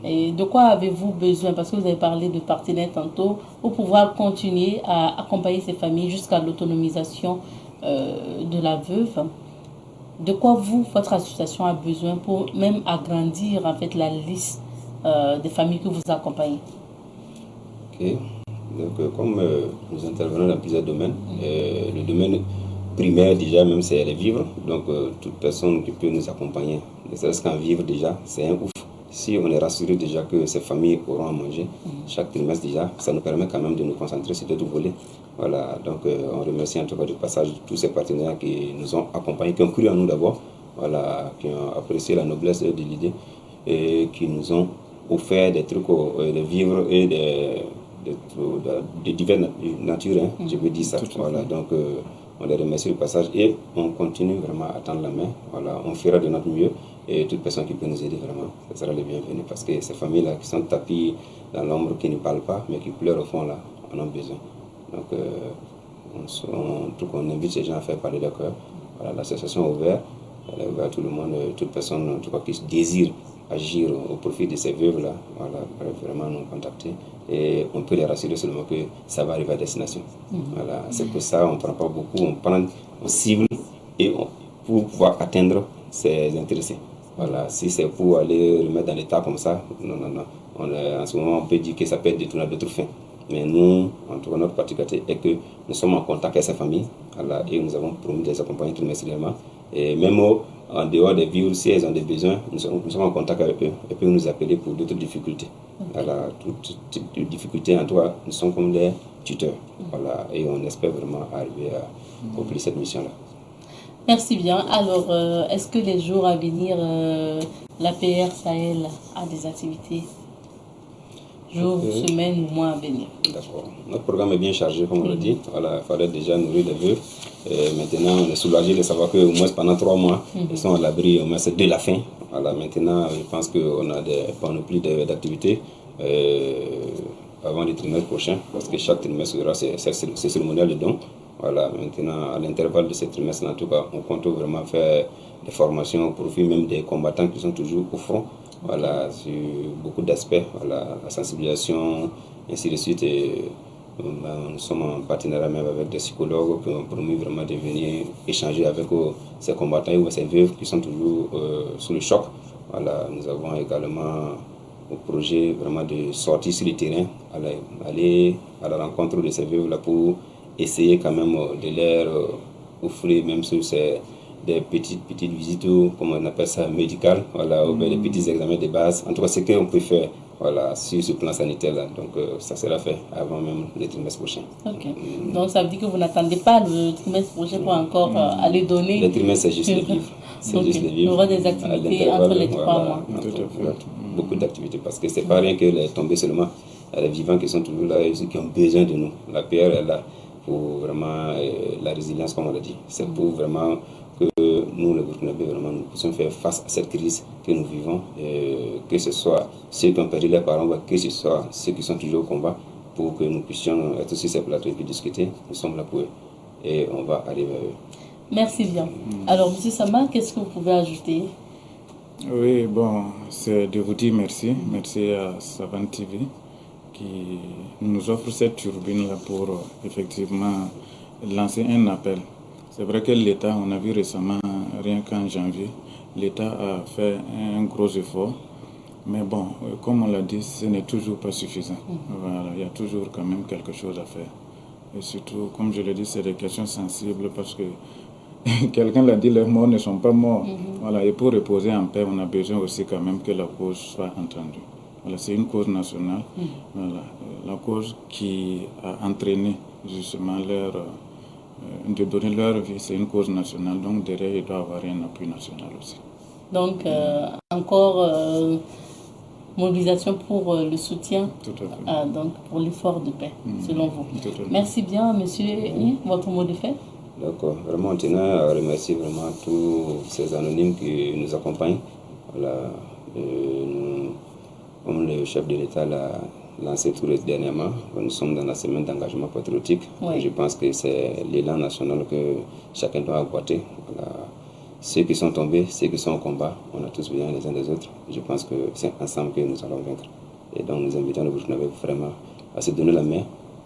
Et de quoi avez-vous besoin? Parce que vous avez parlé de partenaires tantôt, pour pouvoir continuer à accompagner ces familles jusqu'à l'autonomisation de la veuve. De quoi votre association a besoin pour même agrandir en fait la liste des familles que vous accompagnez? Ok. Donc, comme nous intervenons dans plusieurs domaines, le domaine primaire déjà même c'est les vivres. Donc toute personne qui peut nous accompagner, ne serait-ce qu'en vivre déjà, c'est un ouf. Si on est rassuré déjà que ces familles auront à manger chaque trimestre déjà, ça nous permet quand même de nous concentrer sur d'autres volets. Voilà, donc on remercie en tout cas du passage tous ces partenaires qui nous ont accompagnés, qui ont cru en nous d'abord, voilà, qui ont apprécié la noblesse de l'idée et qui nous ont offert des trucs, des vivres et de diverses natures, je veux dire ça. Voilà, donc on les remercie du passage et on continue vraiment à tendre la main. Voilà, on fera de notre mieux et toute personne qui peut nous aider vraiment, ce sera le bienvenu parce que ces familles-là qui sont tapis dans l'ombre, qui ne parlent pas, mais qui pleurent au fond là, on a besoin. Donc on invite ces gens à faire parler leur cœur. Voilà, l'association est ouverte, elle est ouverte à tout le monde, toute personne en tout cas qui désire agir au profit de ces veuves-là, voilà, vraiment nous contacter et on peut les rassurer seulement que ça va arriver à destination. Voilà, c'est pour ça on ne prend pas beaucoup, on cible et pour pouvoir atteindre ses intéressés. Voilà, si c'est pour aller remettre dans l'état comme ça, non. En ce moment, on peut dire que ça peut être détourné à d'autres fins. Mais nous, en tout cas, notre particularité est que nous sommes en contact avec ces familles, voilà, et nous avons promis de les accompagner trimestriellement. Et même en dehors des vivres, si elles ont des besoins, nous sommes en contact avec eux et peuvent nous appeler pour d'autres difficultés. Voilà, toutes types de difficultés, en tout cas, nous sommes comme des tuteurs. Voilà, et on espère vraiment arriver à accomplir cette mission-là. Merci bien. Alors, est-ce que les jours à venir, l'APR Sahel a des activités? Jours, semaines ou mois à venir? D'accord. Notre programme est bien chargé, comme on l'a dit. Voilà, il fallait déjà nourrir les vœux. Maintenant, on est soulagé de savoir qu'au moins pendant 3 mois, ils sont à l'abri au moins de la faim. Voilà, maintenant, je pense qu'on a des panoplies d'activités avant le trimestre prochain, parce que chaque trimestre aura ses cérémoniales de dons. Voilà, maintenant, à l'intervalle de ce trimestre, en tout cas, on compte vraiment faire des formations au profit même des combattants qui sont toujours au front. voilà, sur beaucoup d'aspects, voilà, la sensibilisation, ainsi de suite. Et nous sommes en partenariat même avec des psychologues qui ont promis vraiment de venir échanger avec ces combattants ou ces veuves qui sont toujours sous le choc. Voilà, nous avons également au projet vraiment de sortir sur le terrain, aller à la rencontre de ces veuves-là pour essayer quand même de leur offrir même sur des petites visites, comme on appelle ça, médicales, voilà, ou bien des petits examens de base. En tout cas, c'est ce qu'on peut faire, voilà, sur ce plan sanitaire-là. Donc, ça sera fait avant même le trimestre prochain. Ok. Donc, ça veut dire que vous n'attendez pas le trimestre prochain pour encore aller donner... Le trimestre, c'est juste le vivre. C'est juste le vivre. Il y aura des activités entre les 3 mois. Beaucoup d'activités, parce que c'est pas rien que les tombés seulement, les vivants qui sont toujours là et ceux qui ont besoin de nous. La PR est là pour vraiment la résilience, comme on l'a dit. C'est pour vraiment que nous, les Burkinabés, vraiment, nous puissions faire face à cette crise que nous vivons, que ce soit ceux qui ont perdu leurs parents, que ce soit ceux qui sont toujours au combat, pour que nous puissions être sur ces plateaux et puis discuter. Nous sommes là pour eux et on va arriver à eux. Merci bien. Alors, M. Sama, qu'est-ce que vous pouvez ajouter? Oui, bon, c'est de vous dire merci. Merci à Savan TV qui nous offre cette turbine-là pour effectivement lancer un appel. C'est vrai que l'État, on a vu récemment, rien qu'en janvier, l'État a fait un gros effort. Mais bon, comme on l'a dit, ce n'est toujours pas suffisant. Voilà, il y a toujours quand même quelque chose à faire. Et surtout, comme je l'ai dit, c'est des questions sensibles parce que quelqu'un l'a dit, les morts ne sont pas morts. Voilà, et pour reposer en paix, on a besoin aussi quand même que la cause soit entendue. Voilà, c'est une cause nationale. Voilà, la cause qui a entraîné justement de donner leur vie, c'est une cause nationale. Donc derrière, il doit y avoir un appui national aussi. Donc, encore mobilisation pour le soutien, donc pour l'effort de paix, selon vous. Merci bien, monsieur. Votre mot de fait? D'accord. Vraiment, on tenait à remercier vraiment tous ces anonymes qui nous accompagnent. Voilà. Comme le chef de l'État l'a lancé tout dernièrement, nous sommes dans la semaine d'engagement patriotique. Oui. Et je pense que c'est l'élan national que chacun doit apporter. Voilà. Ceux qui sont tombés, ceux qui sont au combat, on a tous besoin les uns des autres. Je pense que c'est ensemble que nous allons vaincre. Et donc nous invitons le Burkinabé vraiment à se donner la main,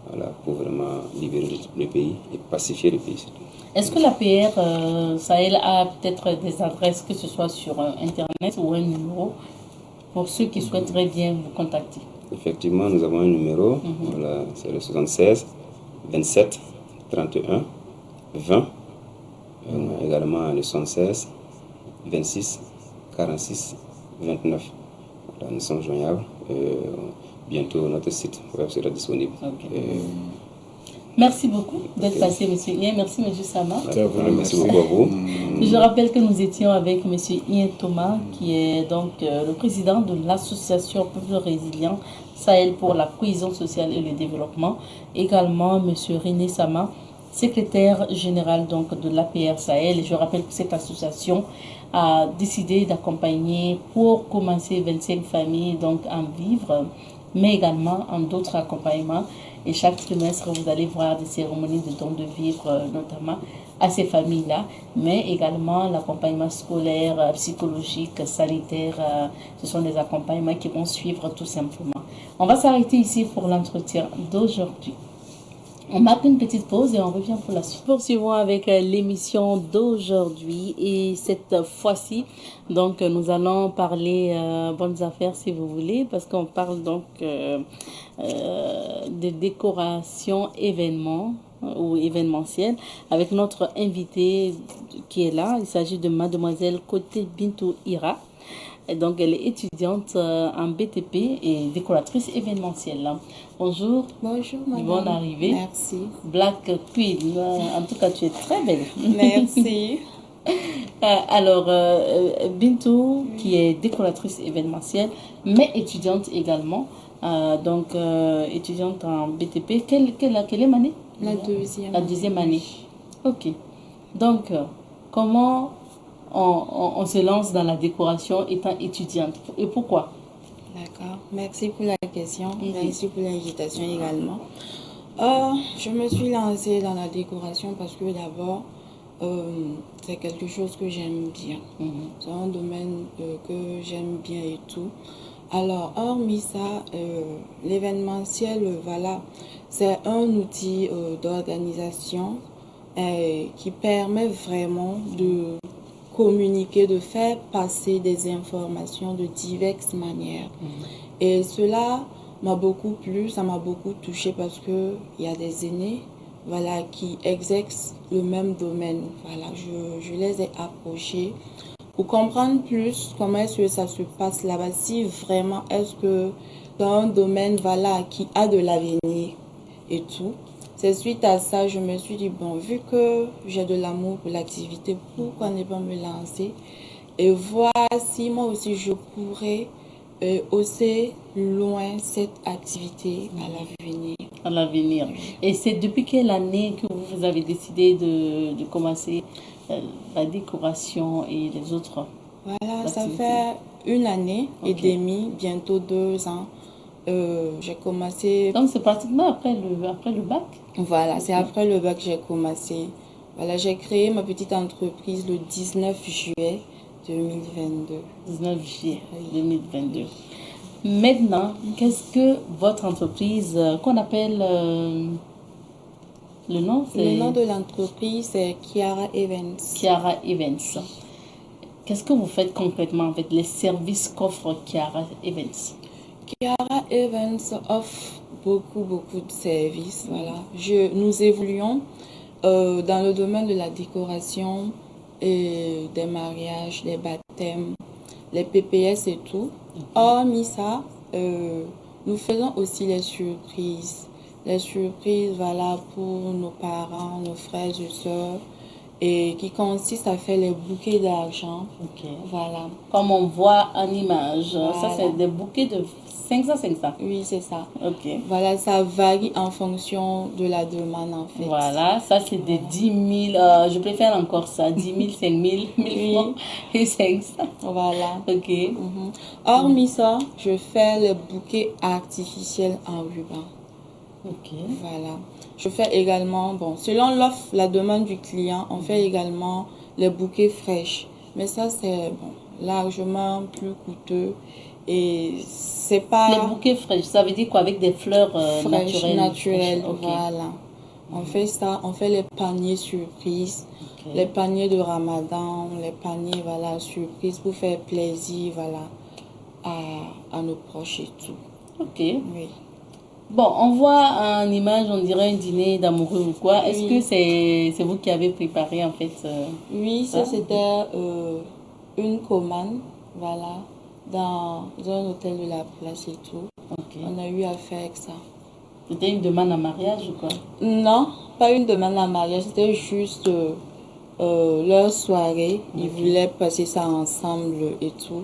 voilà, pour vraiment libérer le pays et pacifier le pays. Est-ce que la PR Sahel a peut-être des adresses, que ce soit sur Internet ou un numéro, pour ceux qui souhaiteraient bien vous contacter? Effectivement, nous avons un numéro, voilà, c'est le 76 27 31 20. Également le 76 26 46 29. Voilà, nous sommes joignables. Bientôt, notre site web sera disponible. Merci beaucoup d'être passé, M. Ien. Merci, M. Sama. Merci beaucoup à vous. Je rappelle que nous étions avec M. Ien Thomas, qui est donc le président de l'association Peuple Résilient Sahel pour la cohésion sociale et le développement. Également, M. René Sama, secrétaire général donc de l'APR Sahel. Et je rappelle que cette association a décidé d'accompagner pour commencer 25 familles donc en vivre, mais également en d'autres accompagnements. Et chaque trimestre, vous allez voir des cérémonies de don de vivre, notamment à ces familles-là, mais également l'accompagnement scolaire, psychologique, sanitaire. Ce sont des accompagnements qui vont suivre tout simplement. On va s'arrêter ici pour l'entretien d'aujourd'hui. On marque une petite pause et on revient pour la suite. Poursuivons avec l'émission d'aujourd'hui et cette fois-ci, donc nous allons parler bonnes affaires si vous voulez, parce qu'on parle donc de décoration événements ou événementielle avec notre invité qui est là. Il s'agit de mademoiselle Koté Bintou Ira. Et donc, elle est étudiante en BTP et décoratrice événementielle. Bonjour. Bonjour, madame. Bonne arrivée. Merci. Black Queen. En tout cas, tu es très belle. Merci. Alors, Bintou, qui est décoratrice événementielle, mais étudiante également. Donc, étudiante en BTP. Quelle année? La deuxième. La deuxième année. Ok. Donc, comment on se lance dans la décoration étant étudiante et pourquoi? D'accord. Merci pour la question. Merci pour l'invitation également. Je me suis lancée dans la décoration parce que d'abord, c'est quelque chose que j'aime bien. C'est un domaine que j'aime bien et tout. Alors, hormis ça, l'événementiel, voilà, c'est un outil d'organisation qui permet vraiment de communiquer, de faire passer des informations de diverses manières. Et cela m'a beaucoup plu, ça m'a beaucoup touché parce que il y a des aînés, voilà, qui exercent le même domaine. Voilà, je les ai approchés pour comprendre plus comment est-ce que ça se passe là-bas, si vraiment est-ce que dans un domaine, voilà, qui a de l'avenir et tout. C'est suite à ça, je me suis dit, bon, vu que j'ai de l'amour pour l'activité, pourquoi ne pas me lancer et voir si moi aussi je pourrais hausser loin cette activité à l'avenir. À l'avenir. Et c'est depuis quelle année que vous avez décidé de commencer la décoration et les autres Voilà, ça activités? fait 1 année et demie, bientôt 2 ans. J'ai commencé. Donc c'est pratiquement après le bac? Voilà, c'est après le bac que j'ai commencé. Voilà, j'ai créé ma petite entreprise le 19 juillet 2022. 19 juillet 2022. Maintenant, qu'est-ce que votre entreprise, qu'on appelle le nom? Le nom de l'entreprise, c'est Kiara Events. Kiara Events. Qu'est-ce que vous faites concrètement avec les services qu'offre Kiara Events? Kiara Events offre beaucoup de services. Voilà. Nous évoluons dans le domaine de la décoration et des mariages, des baptêmes, les PPS et tout. Hormis ça, nous faisons aussi les surprises. Les surprises, voilà, pour nos parents, nos frères et sœurs, et qui consistent à faire les bouquets d'argent. Voilà. Comme on voit en image, Voilà. ça c'est des bouquets de 500. Oui, c'est ça. Ok. Voilà, ça varie en fonction de la demande en fait. Voilà, ça c'est des 10 000, je préfère encore ça, 10 000, 5 000, 1000 francs et 500. Voilà. Ok. Hormis ça, je fais les bouquets artificiels en ruban. Ok. Voilà. Je fais également, bon, selon l'offre, la demande du client, on fait également les bouquets fraîches. Mais ça, c'est bon, largement plus coûteux. Et c'est pas... Les bouquets fraîches, ça veut dire quoi? Avec des fleurs fraîches, naturelles. Ok. Voilà. On fait ça, on fait les paniers surprises, les paniers de Ramadan, les paniers, voilà, surprises pour faire plaisir, voilà, à nos proches et tout. Ok. Oui. Bon, on voit en image, on dirait un dîner d'amoureux ou quoi. Est-ce que c'est vous qui avez préparé en fait Oui, ça c'était une commande, voilà, dans un hôtel de la place et tout. On a eu à faire avec ça. C'était une demande en mariage ou quoi? Non, pas une demande en mariage, c'était juste leur soirée. Ils voulaient passer ça ensemble et tout,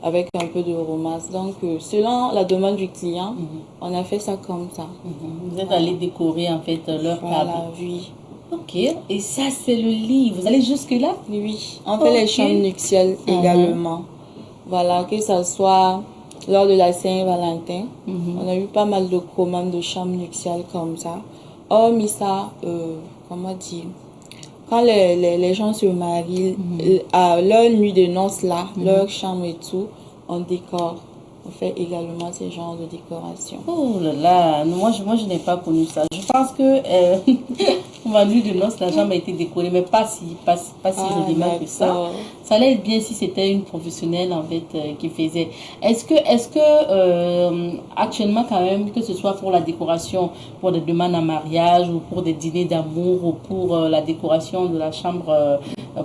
avec un peu de romance. Donc, selon la demande du client, on a fait ça comme ça. Vous êtes allé décorer en fait leur table. Voilà, oui. Ok, et ça c'est le lit. Vous allez jusque-là? Oui, on fait les chambres nuptiales également. Voilà, que ce soit lors de la Saint-Valentin, on a eu pas mal de commandes de chambres nuptiales comme ça. Hormis ça, comment dire, quand les gens se marient, à leur nuit de noces là, leur chambre et tout, on décore. On fait également ces genres de décoration. Oh là là, moi je n'ai pas connu ça. Je pense que ma nuit de noces, la chambre a été décorée, mais pas si joliment que ça. Ça allait être bien si c'était une professionnelle en fait qui faisait. Est-ce que actuellement quand même, que ce soit pour la décoration, pour des demandes en mariage ou pour des dîners d'amour ou pour la décoration de la chambre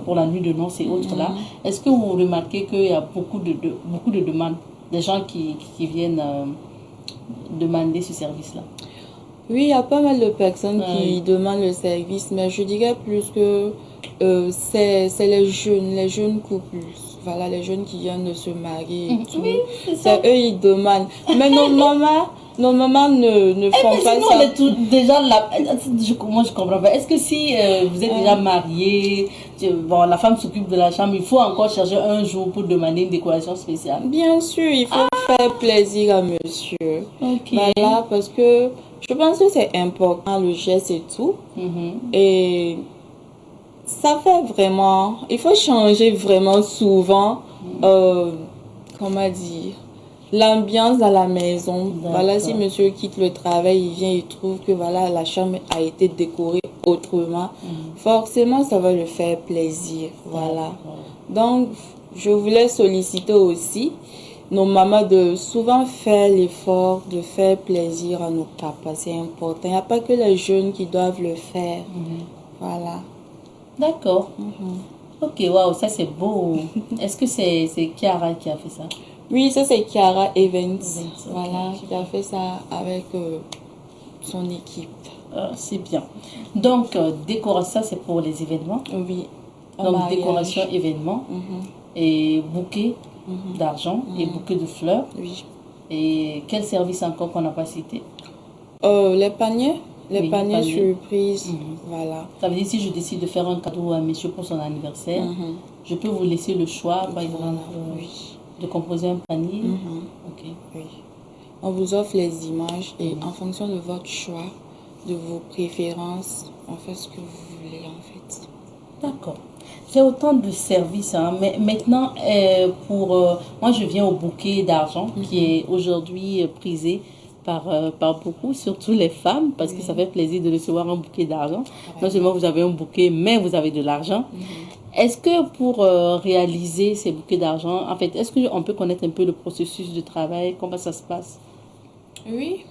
pour la nuit de noces et autres là, est-ce que vous remarquez qu'il y a beaucoup de demandes? Des gens qui viennent demander ce service-là? Oui, il y a pas mal de personnes qui demandent le service, mais je dirais plus que c'est les jeunes couples, voilà, les jeunes qui viennent de se marier et tout. Oui, c'est eux, ils demandent. Mais nos mamans ne font pas ça. On est déjà là. Moi, je comprends pas. Est-ce que si vous êtes déjà marié, bon, la femme s'occupe de la chambre, il faut encore chercher un jour pour demander une décoration spéciale? Bien sûr, il faut faire plaisir à monsieur. Voilà, parce que je pense que c'est important, le geste et tout. Et Ça fait vraiment... Il faut changer vraiment souvent, comment dire, l'ambiance à la maison. Voilà, si monsieur quitte le travail, il vient, il trouve que voilà, la chambre a été décorée autrement. Forcément, ça va le faire plaisir. Voilà. Donc, je voulais solliciter aussi nos mamans de souvent faire l'effort de faire plaisir à nos papas. C'est important. Il n'y a pas que les jeunes qui doivent le faire. Voilà. D'accord. Ok, waouh, ça c'est beau. Est-ce que c'est Kiara qui a fait ça? Oui, ça c'est Kiara Evans. Voilà, qui a fait ça avec son équipe. C'est bien. Donc, décoration, ça c'est pour les événements. Oui. Donc, mariage. Décoration, événements. Et bouquet d'argent et bouquet de fleurs. Oui. Et quel service encore qu'on n'a pas cité? Les paniers. Les Oui, paniers surprises. Voilà. Ça veut dire si je décide de faire un cadeau à monsieur pour son anniversaire, je peux vous laisser le choix, par exemple, de composer un panier. Ok. Oui. On vous offre les images et en fonction de votre choix, de vos préférences, on fait ce que vous voulez en fait. D'accord. C'est autant de services. Hein. Mais maintenant, moi, je viens au bouquet d'argent qui est aujourd'hui prisé par beaucoup, surtout les femmes, parce que ça fait plaisir de recevoir un bouquet d'argent. Non seulement vous avez un bouquet, mais vous avez de l'argent. Est-ce que pour réaliser ces bouquets d'argent, en fait, est-ce qu'on peut connaître un peu le processus de travail, comment ça se passe? Oui.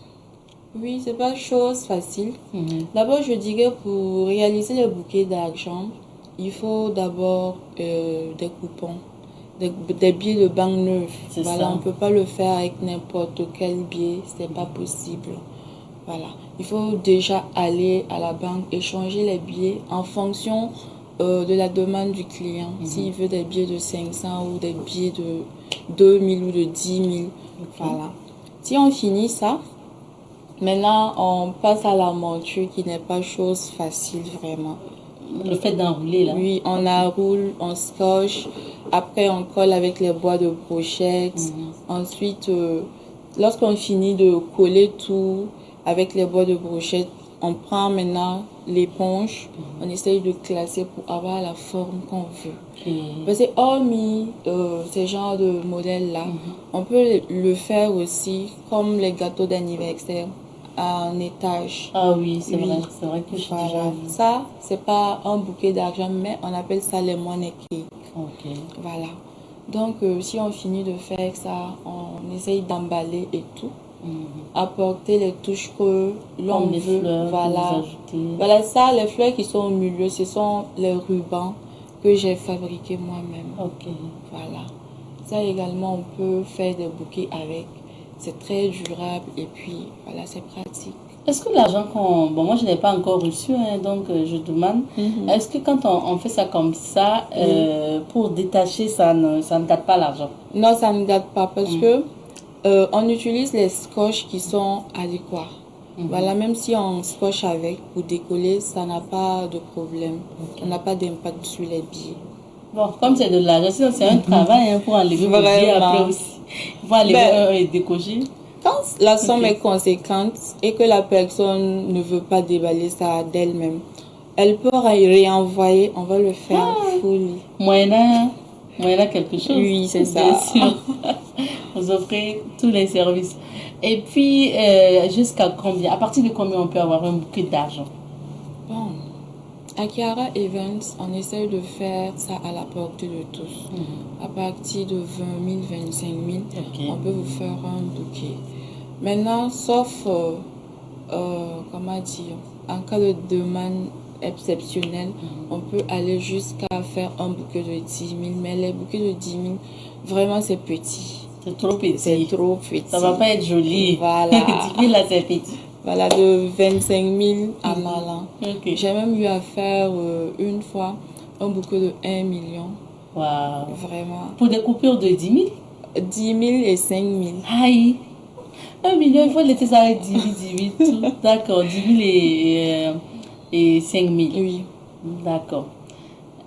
Oui, c'est pas chose facile. D'abord, je dirais pour réaliser le bouquet d'argent, il faut d'abord des coupons, des billets de banque neufs. Voilà, on ne peut pas le faire avec n'importe quel billet, c'est pas possible. Voilà, il faut déjà aller à la banque et changer les billets en fonction de la demande du client. S'il veut des billets de 500 ou des billets de 2000 ou de 10 000. Voilà. Si on finit ça, maintenant on passe à la monture qui n'est pas chose facile vraiment. Le fait d'enrouler là. Oui, on enroule, on scotche. Après, on colle avec les bois de brochette. Ensuite, lorsqu'on finit de coller tout avec les bois de brochette, on prend maintenant l'éponge. On essaye de classer pour avoir la forme qu'on veut. Parce que hormis ces genres de modèles-là, on peut le faire aussi comme les gâteaux d'anniversaire. En étage. Ah oui, c'est vrai que je suis déjà vu. Ça, c'est pas un bouquet d'argent, mais on appelle ça les money cake. Ok. Voilà. Donc, si on finit de faire ça, on essaye d'emballer et tout. Apporter les touches que l'on veut. Fleurs, voilà. Voilà, ça, les fleurs qui sont au milieu, ce sont les rubans que j'ai fabriqués moi-même. Ok. Voilà. Ça également, on peut faire des bouquets avec. C'est très durable et puis voilà, c'est pratique. Est-ce que l'argent bon, moi je n'ai pas encore reçu, hein, donc je demande, est-ce que quand on fait ça comme ça, pour détacher, ça ne gâte pas l'argent? Non, ça ne gâte pas parce que on utilise les scotch qui sont adéquats. Voilà, même si on scotch avec pour décoller, ça n'a pas de problème. On n'a pas d'impact sur les billets. Bon, comme c'est de l'argent, sinon c'est un travail hein, pour enlever vos billets après aussi. Il faut enlever et décocher. Quand la somme est conséquente et que la personne ne veut pas déballer ça d'elle-même, elle peut réenvoyer, on va le faire full. Moyennant quelque chose. Oui, c'est ça. Bien sûr. Vous offrez tous les services. Et puis, jusqu'à combien, à partir de combien on peut avoir un bouquet d'argent? Bon, à Kiara Evans, on essaye de faire ça à la portée de tous. À partir de 20 000, 25 000, on peut vous faire un bouquet. Maintenant, sauf, comment dire, en cas de demande exceptionnelle, on peut aller jusqu'à faire un bouquet de 10 000. Mais les bouquets de 10 000, vraiment, c'est petit. C'est trop petit. C'est trop petit. Ça va pas être joli. Voilà. 10 000 là, c'est petit. Voilà, de 25 000 en allant. Okay. J'ai même eu à faire une fois un bouquet de 1 million. Waouh. Vraiment. Pour des coupures de 10 000? 10 000 et 5 000. Aïe. 1 million, il faut laisser ça avec 10 000, D'accord, 10 000 et 5 000. Oui. D'accord.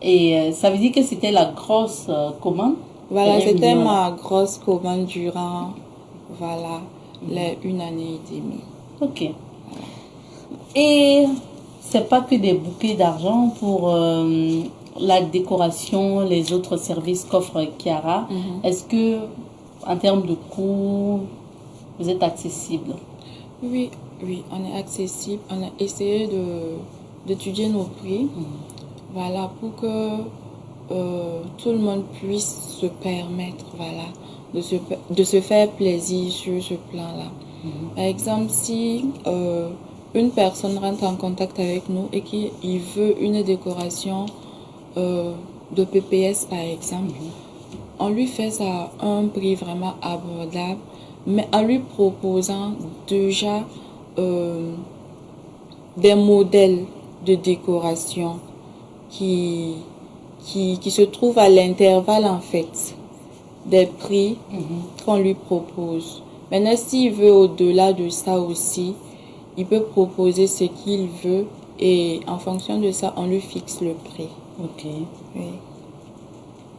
Et ça veut dire que c'était la grosse commande? Voilà, c'était ma grosse commande durant, voilà, une année et demie. Ok. Et c'est pas que des bouquets d'argent pour la décoration, les autres services qu'offre Chiara. Est-ce que, en termes de coût, vous êtes accessible? Oui, on est accessible. On a essayé d'étudier nos prix, voilà, pour que tout le monde puisse se permettre, voilà, de se faire plaisir sur ce plan-là. Par exemple, si une personne rentre en contact avec nous et qu'il veut une décoration de PPS, par exemple, on lui fait ça à un prix vraiment abordable, mais en lui proposant déjà des modèles de décoration qui se trouvent à l'intervalle, en fait, des prix qu'on lui propose. Maintenant, s'il veut au-delà de ça aussi, il peut proposer ce qu'il veut et en fonction de ça, on lui fixe le prix. Ok. Oui.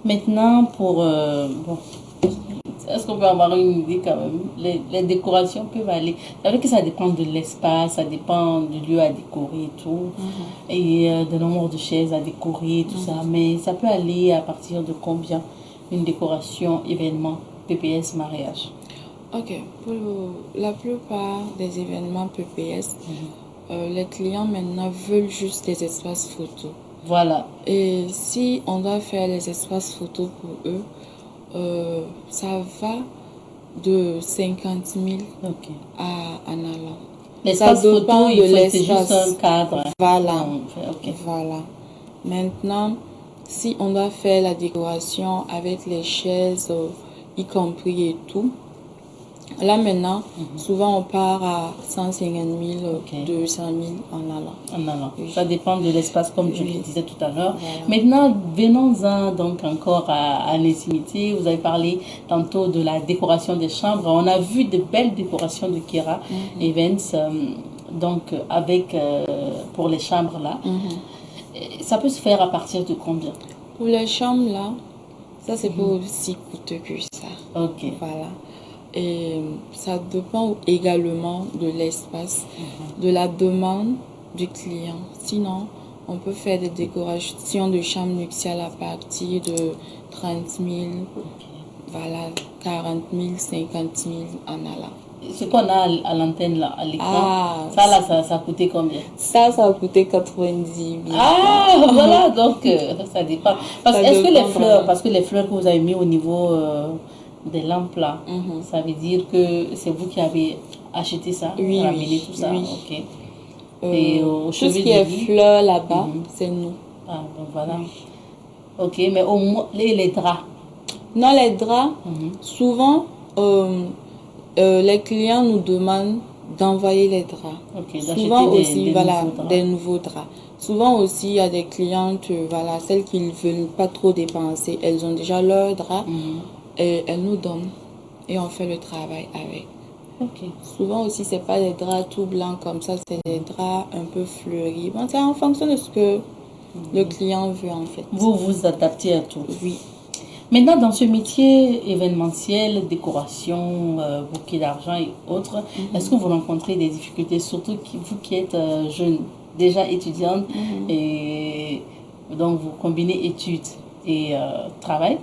Maintenant, pour... bon, est-ce qu'on peut avoir une idée quand même? Les décorations peuvent aller... C'est vrai que ça dépend de l'espace, ça dépend du lieu à décorer et tout, et du nombre de chaises à décorer, tout ça. Mais ça peut aller à partir de combien? Une décoration, événement, PPS, mariage? Ok. Pour la plupart des événements PPS, les clients maintenant veulent juste des espaces photos. Voilà. Et si on doit faire les espaces photos pour eux, ça va de 50 000 à en allant. L'espace Ça photo, dépend de c'est juste un cadre. Voilà. Ok. Voilà. Maintenant, si on doit faire la décoration avec les chaises, y compris et tout, là maintenant, souvent on part à 150 000, 200 000 en allant. En allant. Oui. Ça dépend de l'espace, comme je le disais tout à l'heure. Voilà. Maintenant, venons-en donc encore à l'intimité. Vous avez parlé tantôt de la décoration des chambres. On a vu de belles décorations de Chiara Events, donc avec pour les chambres là. Ça peut se faire à partir de combien? Pour les chambres là, ça c'est pas aussi coûteux que ça. Ok. Voilà. Et ça dépend également de l'espace, de la demande du client. Sinon, on peut faire des décorations de chambre nuptiale à partir de 30 000, voilà, 40 000, 50 000 en allant. Ce qu'on a à l'antenne là, à l'écran, ça a coûté combien? Ça a coûté 90 000. Ah, voilà, donc ça dépend. Parce que les fleurs que vous avez mis au niveau des lampes là, ça veut dire que c'est vous qui avez acheté ça, ramené tout ça. Ok. Et au tout ce qui est fleurs là-bas, c'est nous. Ah, donc voilà. Ok, mais au moins les draps. Non, les draps, souvent, les clients nous demandent d'envoyer les draps. Okay, souvent aussi, des nouveaux draps. Souvent aussi, il y a des clientes, voilà, celles qui ne veulent pas trop dépenser, elles ont déjà leurs draps et elles nous donnent et on fait le travail avec. Okay. Souvent aussi, c'est pas des draps tout blancs comme ça, c'est des draps un peu fleuris. Bon, c'est en fonction de ce que le client veut en fait. Vous vous adaptez à tout. Oui. Maintenant, dans ce métier événementiel, décoration, bouquet d'argent et autres, est-ce que vous rencontrez des difficultés, surtout vous qui êtes jeune, déjà étudiante, et donc vous combinez études et travail,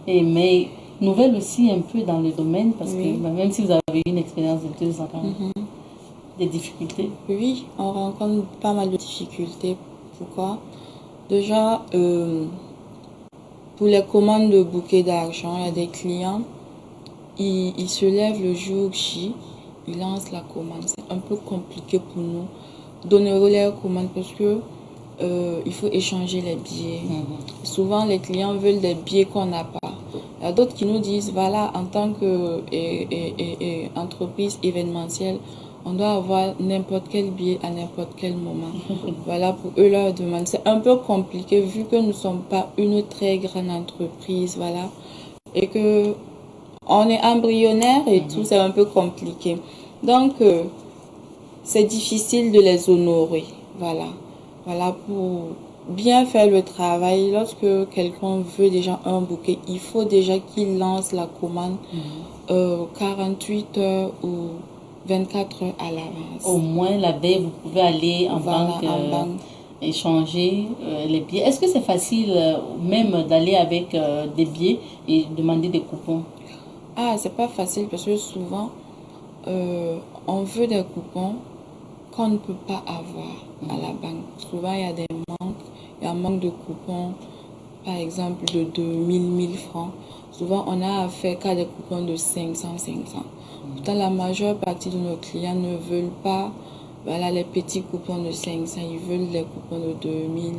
mais nouvelle aussi un peu dans le domaine, parce que même si vous avez une expérience de 2 ans, des difficultés? Oui, on rencontre pas mal de difficultés. Pourquoi? Déjà, pour les commandes de bouquets d'argent, il y a des clients, ils se lèvent le jour J, ils lancent la commande. C'est un peu compliqué pour nous. Donner leur commande parce que il faut échanger les billets. Souvent, les clients veulent des billets qu'on n'a pas. Il y a d'autres qui nous disent, voilà, en tant qu'entreprise événementielle, on doit avoir n'importe quel billet à n'importe quel moment. Voilà pour eux leur demande. C'est un peu compliqué vu que nous ne sommes pas une très grande entreprise, voilà. Et que on est embryonnaire et tout, c'est un peu compliqué. Donc, c'est difficile de les honorer. Voilà. Voilà, pour bien faire le travail, lorsque quelqu'un veut déjà un bouquet, il faut déjà qu'il lance la commande 48 heures ou 24 heures à l'avance. Au moins, la veille, vous pouvez aller en banque, échanger les billets. Est-ce que c'est facile même d'aller avec des billets et demander des coupons? Ah, c'est pas facile parce que souvent, on veut des coupons qu'on ne peut pas avoir à la banque. Souvent, il y a des manques. Il y a un manque de coupons, par exemple, de 2000, 1000 francs. Souvent, on a affaire qu'à des coupons de 500. Pourtant, la majeure partie de nos clients ne veulent pas les petits coupons de 500. Ils veulent les coupons de 2000,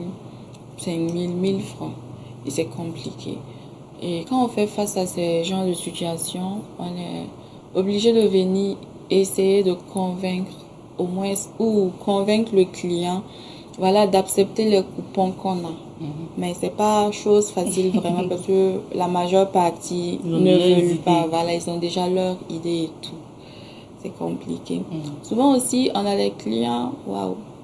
5000, 1000 francs. Et c'est compliqué. Et quand on fait face à ces genres de situations, on est obligé de venir essayer de convaincre au moins, ou convaincre le client, d'accepter les coupons qu'on a. Mais c'est pas chose facile vraiment parce que la majeure partie ne veulent pas. Ils ont déjà leur idée et tout. C'est compliqué. Souvent aussi, on a des clients,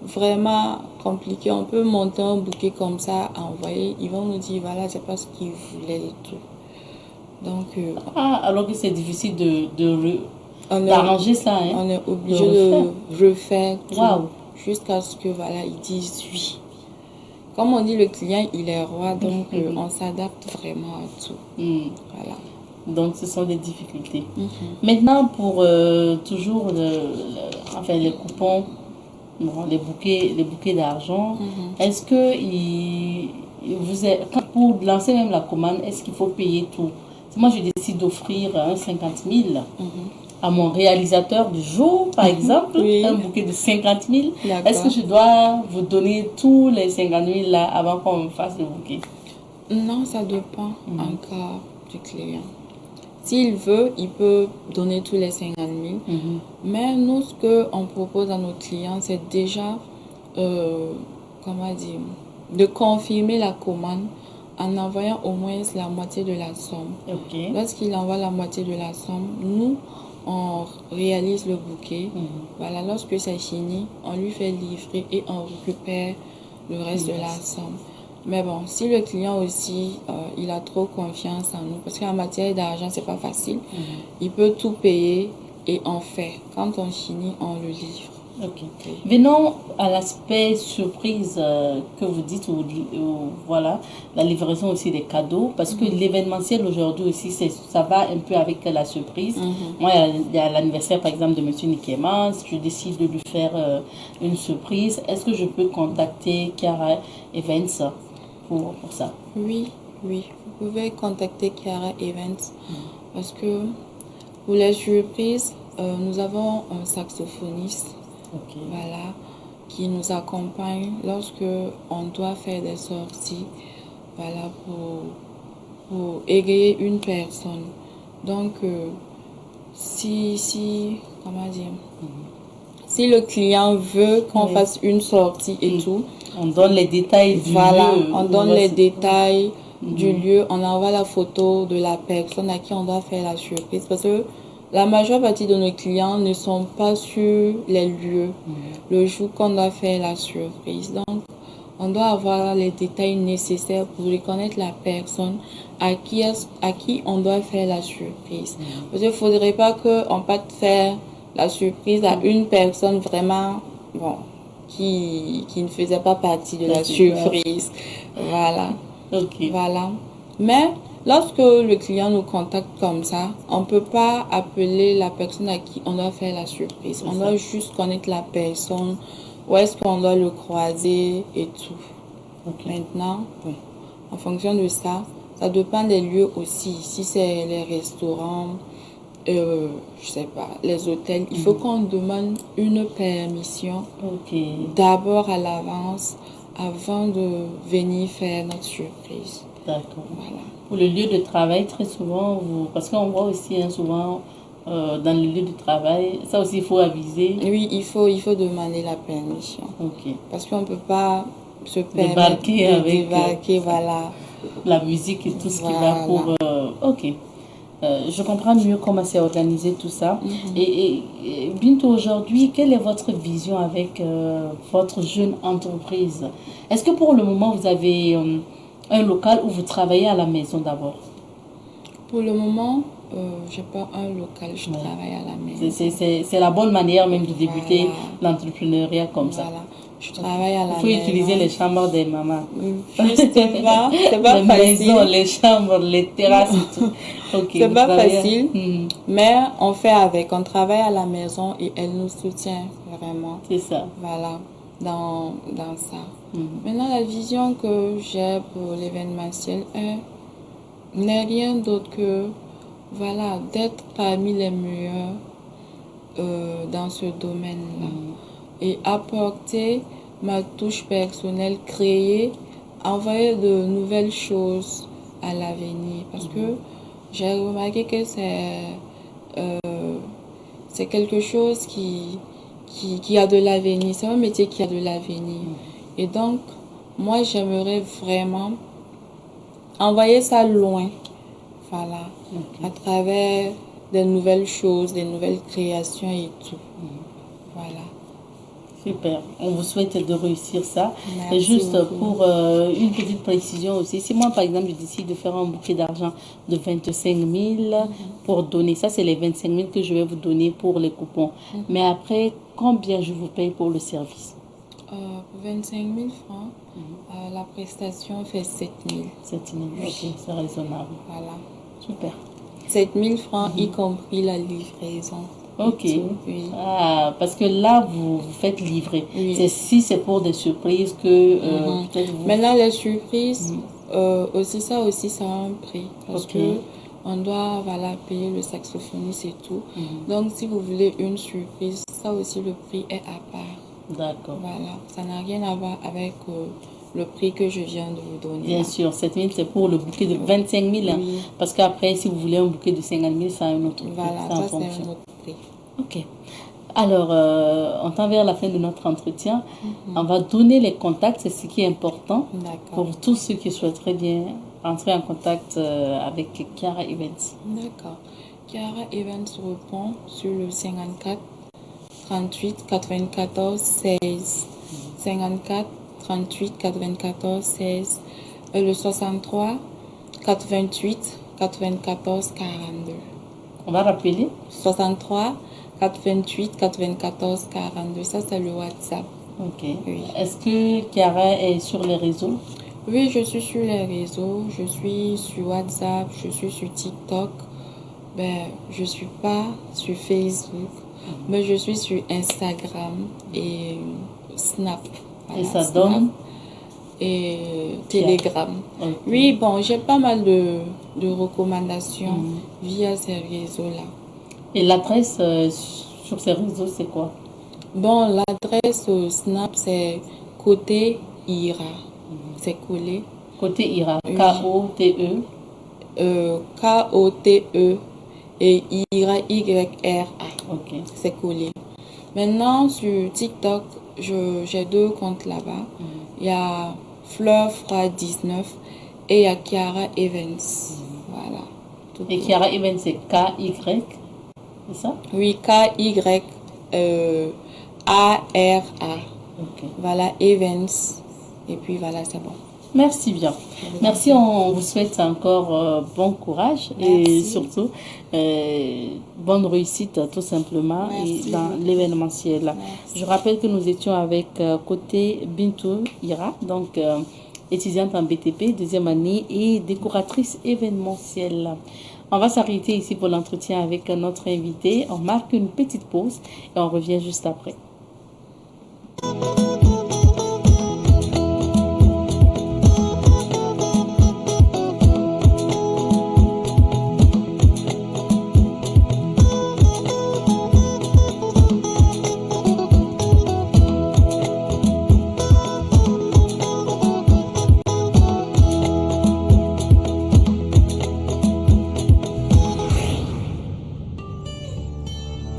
vraiment compliqués. On peut monter un bouquet comme ça, envoyer. Ils vont nous dire, c'est pas ce qu'ils voulaient et tout. Donc, alors que c'est difficile d'arranger ça. Hein? On est obligé de refaire tout jusqu'à ce que, ils disent oui. Comme on dit, le client, il est roi, donc on s'adapte vraiment à tout. Voilà. Donc, ce sont des difficultés. Maintenant, pour toujours les coupons, les bouquets d'argent, est-ce que pour lancer même la commande, est-ce qu'il faut payer tout? Si moi, je décide d'offrir 50 000 à mon réalisateur du jour, par exemple, un bouquet de 50 000, est-ce que je dois vous donner tous les 50 000 là avant qu'on me fasse le bouquet? Non, ça dépend encore du client. S'il veut, il peut donner tous les 50 000. Mais nous, ce qu'on propose à nos clients, c'est déjà, de confirmer la commande en envoyant au moins la moitié de la somme. Lorsqu'il envoie la moitié de la somme, nous, on réalise le bouquet. Lorsque c'est fini, on lui fait livrer et on récupère le reste de la somme. Mais bon, si le client aussi, il a trop confiance en nous, parce qu'en matière d'argent, c'est pas facile, il peut tout payer et on fait. Quand on finit, on le livre. Venons à l'aspect surprise que vous dites, ou la livraison aussi des cadeaux, parce que l'événementiel aujourd'hui aussi, ça va un peu avec la surprise. Moi, il y a l'anniversaire par exemple de M. Nikema, je décide de lui faire une surprise. Est-ce que je peux contacter Kiara Events pour ça? Oui, vous pouvez contacter Kiara Events parce que pour les surprises, nous avons un saxophoniste qui nous accompagne lorsque on doit faire des sorties pour égayer une personne. Donc, si le client veut qu'on fasse une sortie et tout, on donne les détails du lieu. On donne les détails du lieu, on envoie la photo de la personne à qui on doit faire la surprise. Parce que la majeure partie de nos clients ne sont pas sur les lieux le jour qu'on doit faire la surprise. Donc, on doit avoir les détails nécessaires pour reconnaître la personne à qui on doit faire la surprise. Parce qu'il ne faudrait pas qu'on parte faire la surprise à une personne vraiment qui ne faisait pas partie de la surprise. Voilà. Mais lorsque le client nous contacte comme ça, on ne peut pas appeler la personne à qui on doit faire la surprise. On doit juste connaître la personne, où est-ce qu'on doit le croiser et tout. Maintenant, en fonction de ça, ça dépend des lieux aussi. Si c'est les restaurants, je sais pas, les hôtels, il faut qu'on demande une permission d'abord à l'avance avant de venir faire notre surprise. D'accord. Pour le lieu de travail, très souvent, parce qu'on voit aussi souvent dans le lieu de travail, ça aussi il faut aviser. Oui, il faut demander la permission. Parce qu'on ne peut pas se permettre de débarquer, la musique et tout ce qui va pour... je comprends mieux comment c'est organisé tout ça. Et Bintou, aujourd'hui, quelle est votre vision avec votre jeune entreprise? Est-ce que pour le moment, vous avez un local où vous travaillez à la maison d'abord? Pour le moment, j'ai pas un local, je travaille à la maison. C'est la bonne manière même de débuter l'entrepreneuriat comme ça. Je travaille à la maison. Il faut utiliser les chambres des mamans. Justement, c'est pas les facile. Maisons, les chambres, les terrasses et tout. Okay, c'est pas facile, mais on fait avec. On travaille à la maison et elle nous soutient vraiment. C'est ça. Voilà, dans ça. Maintenant, la vision que j'ai pour l'événementiel n'est rien d'autre que voilà, d'être parmi les meilleurs dans ce domaine-là. Et apporter ma touche personnelle, créer, envoyer de nouvelles choses à l'avenir. Parce que j'ai remarqué que c'est quelque chose qui a de l'avenir. C'est un métier qui a de l'avenir. Et donc, moi, j'aimerais vraiment envoyer ça loin. Voilà. À travers des nouvelles choses, des nouvelles créations et tout. Voilà. Super, on vous souhaite de réussir ça. Merci et juste beaucoup. Pour une petite précision aussi, si moi par exemple je décide de faire un bouquet d'argent de 25 000 pour donner, ça c'est les 25 000 que je vais vous donner pour les coupons. Mais après, combien je vous paye pour le service? Pour 25 000 francs, la prestation fait 7 000. 7 000, ok, c'est raisonnable. Voilà. Super. 7 000 francs, y compris la livraison. Ok. Oui. Ah, parce que là, vous faites livrer. Oui. C'est pour des surprises que peut-être vous... Maintenant, les surprises, aussi, ça a un prix. Parce que on doit payer le saxophoniste et tout. Donc, si vous voulez une surprise, ça aussi, le prix est à part. D'accord. Voilà. Ça n'a rien à voir avec le prix que je viens de vous donner. Bien sûr, 7 000, c'est pour le bouquet de 25 000. Hein, parce qu'après, si vous voulez un bouquet de 50 000, ça a un autre prix. Voilà, ça, c'est un autre prix. Ok. Alors, on tend vers la fin de notre entretien. On va donner les contacts, c'est ce qui est important pour tous ceux qui souhaiteraient bien entrer en contact avec Kiara Events. D'accord. Kiara Events répond sur le 54 38 94 16. 54 38 94 16. Et le 63 88 94 42. On va rappeler 63 88 94 42. Ça, c'est le WhatsApp. Ok. Oui. Est-ce que Kiara est sur les réseaux? Oui, je suis sur les réseaux. Je suis sur WhatsApp. Je suis sur TikTok. Je ne suis pas sur Facebook. Mais je suis sur Instagram et Snap. Et ça donne? Et Telegram. Okay. Oui, bon, j'ai pas mal de recommandations via ces réseaux-là. Et l'adresse sur ces réseaux, c'est quoi? Bon, l'adresse Snap, c'est Côté Ira. C'est collé. Côté Ira. K-O-T-E. K-O-T-E et Ira, Y-R-A. Ok. C'est collé. Maintenant, sur TikTok, j'ai 2 comptes là-bas. Il y a Fleur Froid 19 et il y a Kiara Evans. Voilà. Et Kiara Evans, c'est K-Y, c'est ça? Oui, K-Y-A-R-A. Ok. Voilà, Evans. Et puis voilà, c'est bon. Merci bien. Merci, on vous souhaite encore bon courage. Merci. Et surtout bonne réussite tout simplement dans l'événementiel. Merci. Je rappelle que nous étions avec Côté Bintou Ira, donc étudiante en BTP, 2e année et décoratrice événementielle. On va s'arrêter ici pour l'entretien avec notre invité. On marque une petite pause et on revient juste après.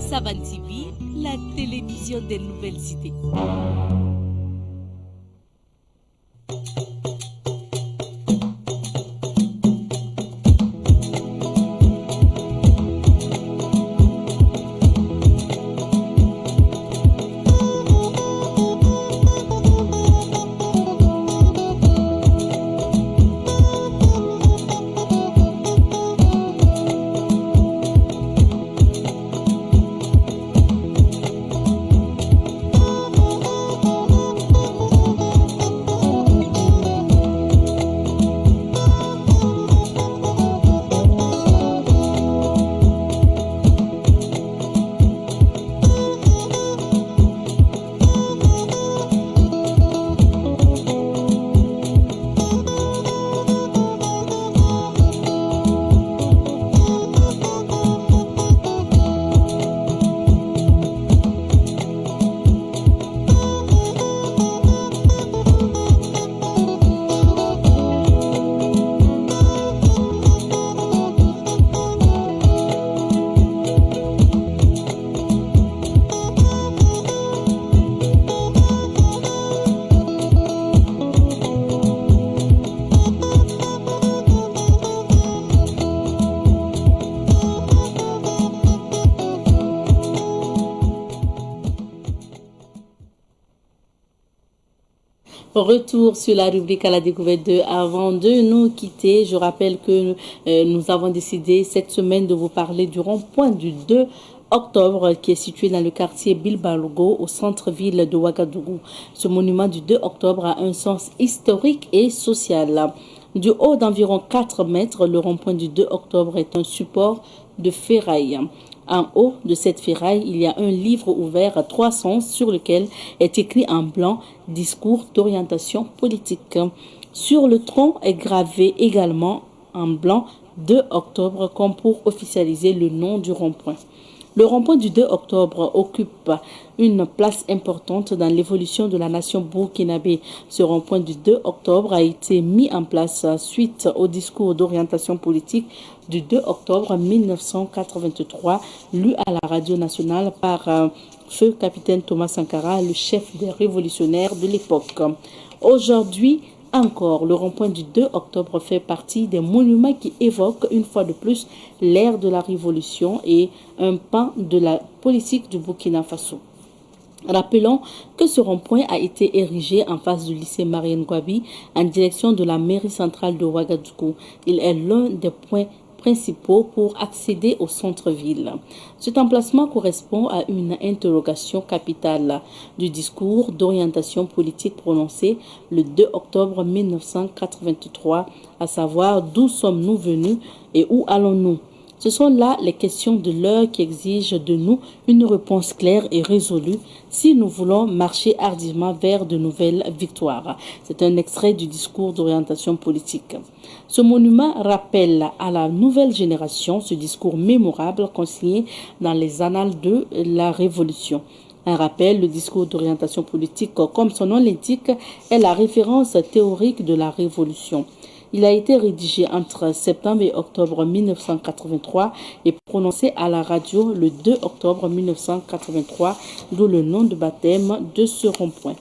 Savan TV, la télévision des nouvelles cités. Retour sur la rubrique à la découverte de. Avant de nous quitter, je rappelle que nous avons décidé cette semaine de vous parler du rond-point du 2 octobre qui est situé dans le quartier Bilbalogo au centre-ville de Ouagadougou. Ce monument du 2 octobre a un sens historique et social. Du haut d'environ 4 mètres, le rond-point du 2 octobre est un support de ferraille. En haut de cette ferraille, il y a un livre ouvert à 3 sens sur lequel est écrit en blanc « Discours d'orientation politique ». Sur le tronc est gravé également en blanc « 2 octobre » comme pour officialiser le nom du rond-point. Le rond-point du 2 octobre occupe une place importante dans l'évolution de la nation burkinabé. Ce rond-point du 2 octobre a été mis en place suite au discours d'orientation politique du 2 octobre 1983, lu à la radio nationale par Feu Capitaine Thomas Sankara, le chef des révolutionnaires de l'époque. Aujourd'hui, encore, le rond-point du 2 octobre fait partie des monuments qui évoquent une fois de plus l'ère de la révolution et un pan de la politique du Burkina Faso. Rappelons que ce rond-point a été érigé en face du lycée Mariam Gouabi en direction de la mairie centrale de Ouagadougou. Il est l'un des points principaux pour accéder au centre-ville. Cet emplacement correspond à une interrogation capitale du discours d'orientation politique prononcé le 2 octobre 1983, à savoir d'où sommes-nous venus et où allons-nous. Ce sont là les questions de l'heure qui exigent de nous une réponse claire et résolue si nous voulons marcher hardiment vers de nouvelles victoires. C'est un extrait du discours d'orientation politique. Ce monument rappelle à la nouvelle génération ce discours mémorable consigné dans les annales de la Révolution. Un rappel, le discours d'orientation politique, comme son nom l'indique, est la référence théorique de la Révolution. Il a été rédigé entre septembre et octobre 1983 et prononcé à la radio le 2 octobre 1983, d'où le nom de baptême de ce rond-point.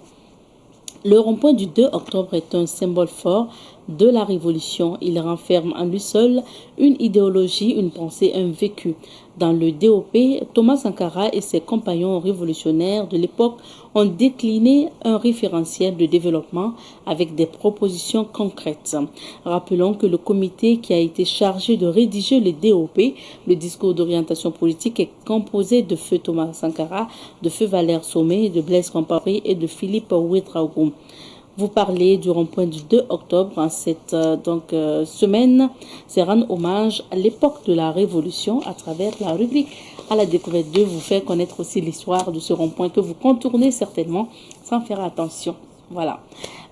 Le rond-point du 2 octobre est un symbole fort de la Révolution. Il renferme en lui seul une idéologie, une pensée, un vécu. Dans le DOP, Thomas Sankara et ses compagnons révolutionnaires de l'époque ont décliné un référentiel de développement avec des propositions concrètes. Rappelons que le comité qui a été chargé de rédiger le DOP, le discours d'orientation politique, est composé de feu Thomas Sankara, de feu Valère Sommet, de Blaise Compaoré et de Philippe Ouédraogo. Vous parlez du rond-point du 2 octobre en cette semaine. C'est rendre hommage à l'époque de la Révolution à travers la rubrique à la découverte de vous faire connaître aussi l'histoire de ce rond-point que vous contournez certainement sans faire attention. Voilà.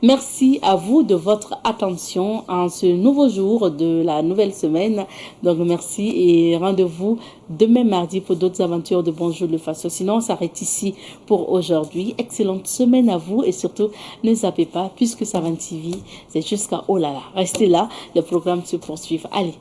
Merci à vous de votre attention en ce nouveau jour de la nouvelle semaine. Donc merci et rendez-vous demain mardi pour d'autres aventures de Bonjour le Faso. Sinon, on s'arrête ici pour aujourd'hui. Excellente semaine à vous et surtout, ne zappez pas puisque Savane TV, c'est jusqu'à oh là là. Restez là, les programmes se poursuivent. Allez,